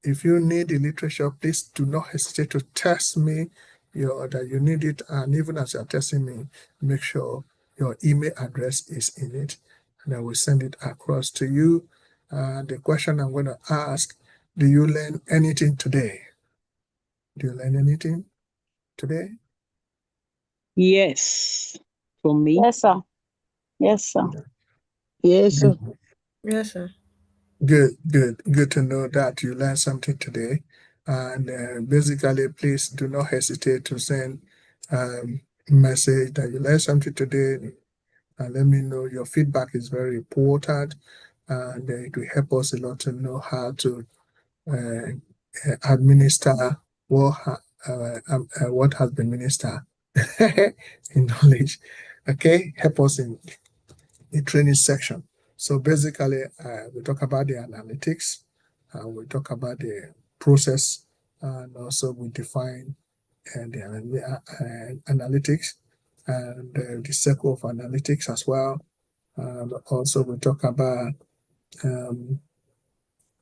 If you need the literature, please do not hesitate to text me that you need it. And even as you're texting me, make sure your email address is in it, and I will send it across to you. The question I'm going to ask, do you learn anything today? Do you learn anything today? Yes. From me? Yes, sir. Yes, sir. Yes, sir. Yes, sir. Good to know that you learned something today. And basically, please do not hesitate to send message that you learned something today, and let me know. Your feedback is very important, and it will help us a lot to know how to administer what has been ministered in knowledge. Okay, help us in the training section. So basically, we talk about the analytics, we talk about the process, and also we define the analytics and the circle of analytics as well. And also we talk about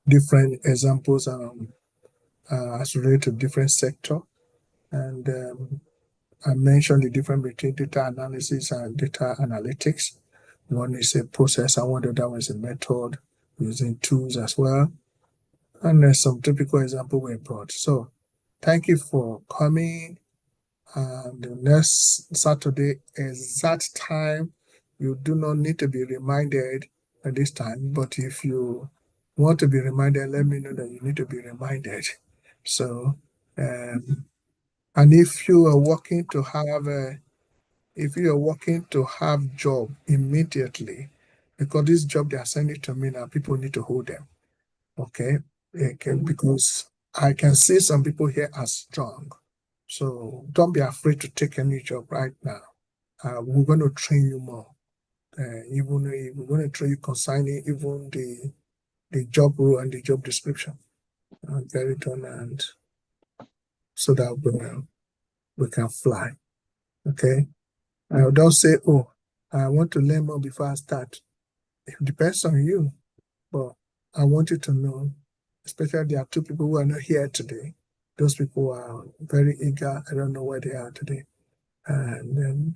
different examples as related to different sector. And I mentioned the difference between data analysis and data analytics. One is a process, and the other one is a method, using tools as well. And there's some typical example we brought. So thank you for coming. And the next Saturday, exact time, you do not need to be reminded at this time. But if you want to be reminded, let me know that you need to be reminded. So, and if you are working to have job immediately, because this job they are sending to me now, people need to hold them. Okay, because I can see some people here are strong. So don't be afraid to take any job right now. We're going to train you more. Even we're going to train you concerning even the job role and the job description. Get it done, and so that we can fly. Okay. Don't say, oh, I want to learn more before I start. It depends on you, but I want you to know, especially there are two people who are not here today. Those people are very eager. I don't know where they are today. And then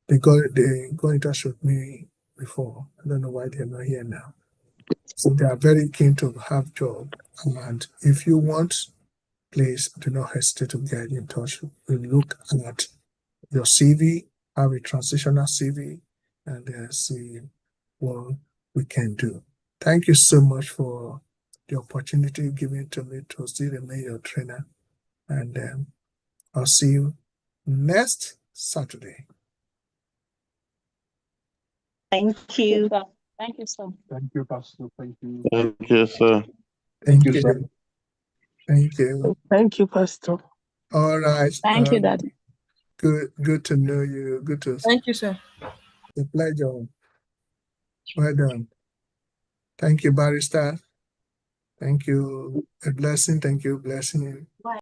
they go in touch with me before. I don't know why they're not here now. So they are very keen to have job. And if you want, please do not hesitate to get in touch. We look at your CV, have a transitional CV, and see what we can do. Thank you so much for the opportunity given to me to still remain your trainer. And I'll see you next Saturday. Thank you. Thank you, sir. Thank you, Pastor. Thank you. Thank you, sir. Thank you, you. sir. Thank you. Thank you, Pastor. All right. Thank you, Daddy. Good to know you. Good to Thank you, sir. a pleasure. Well done. Thank you, Barrister. Thank you. A blessing. Thank you. Blessing you.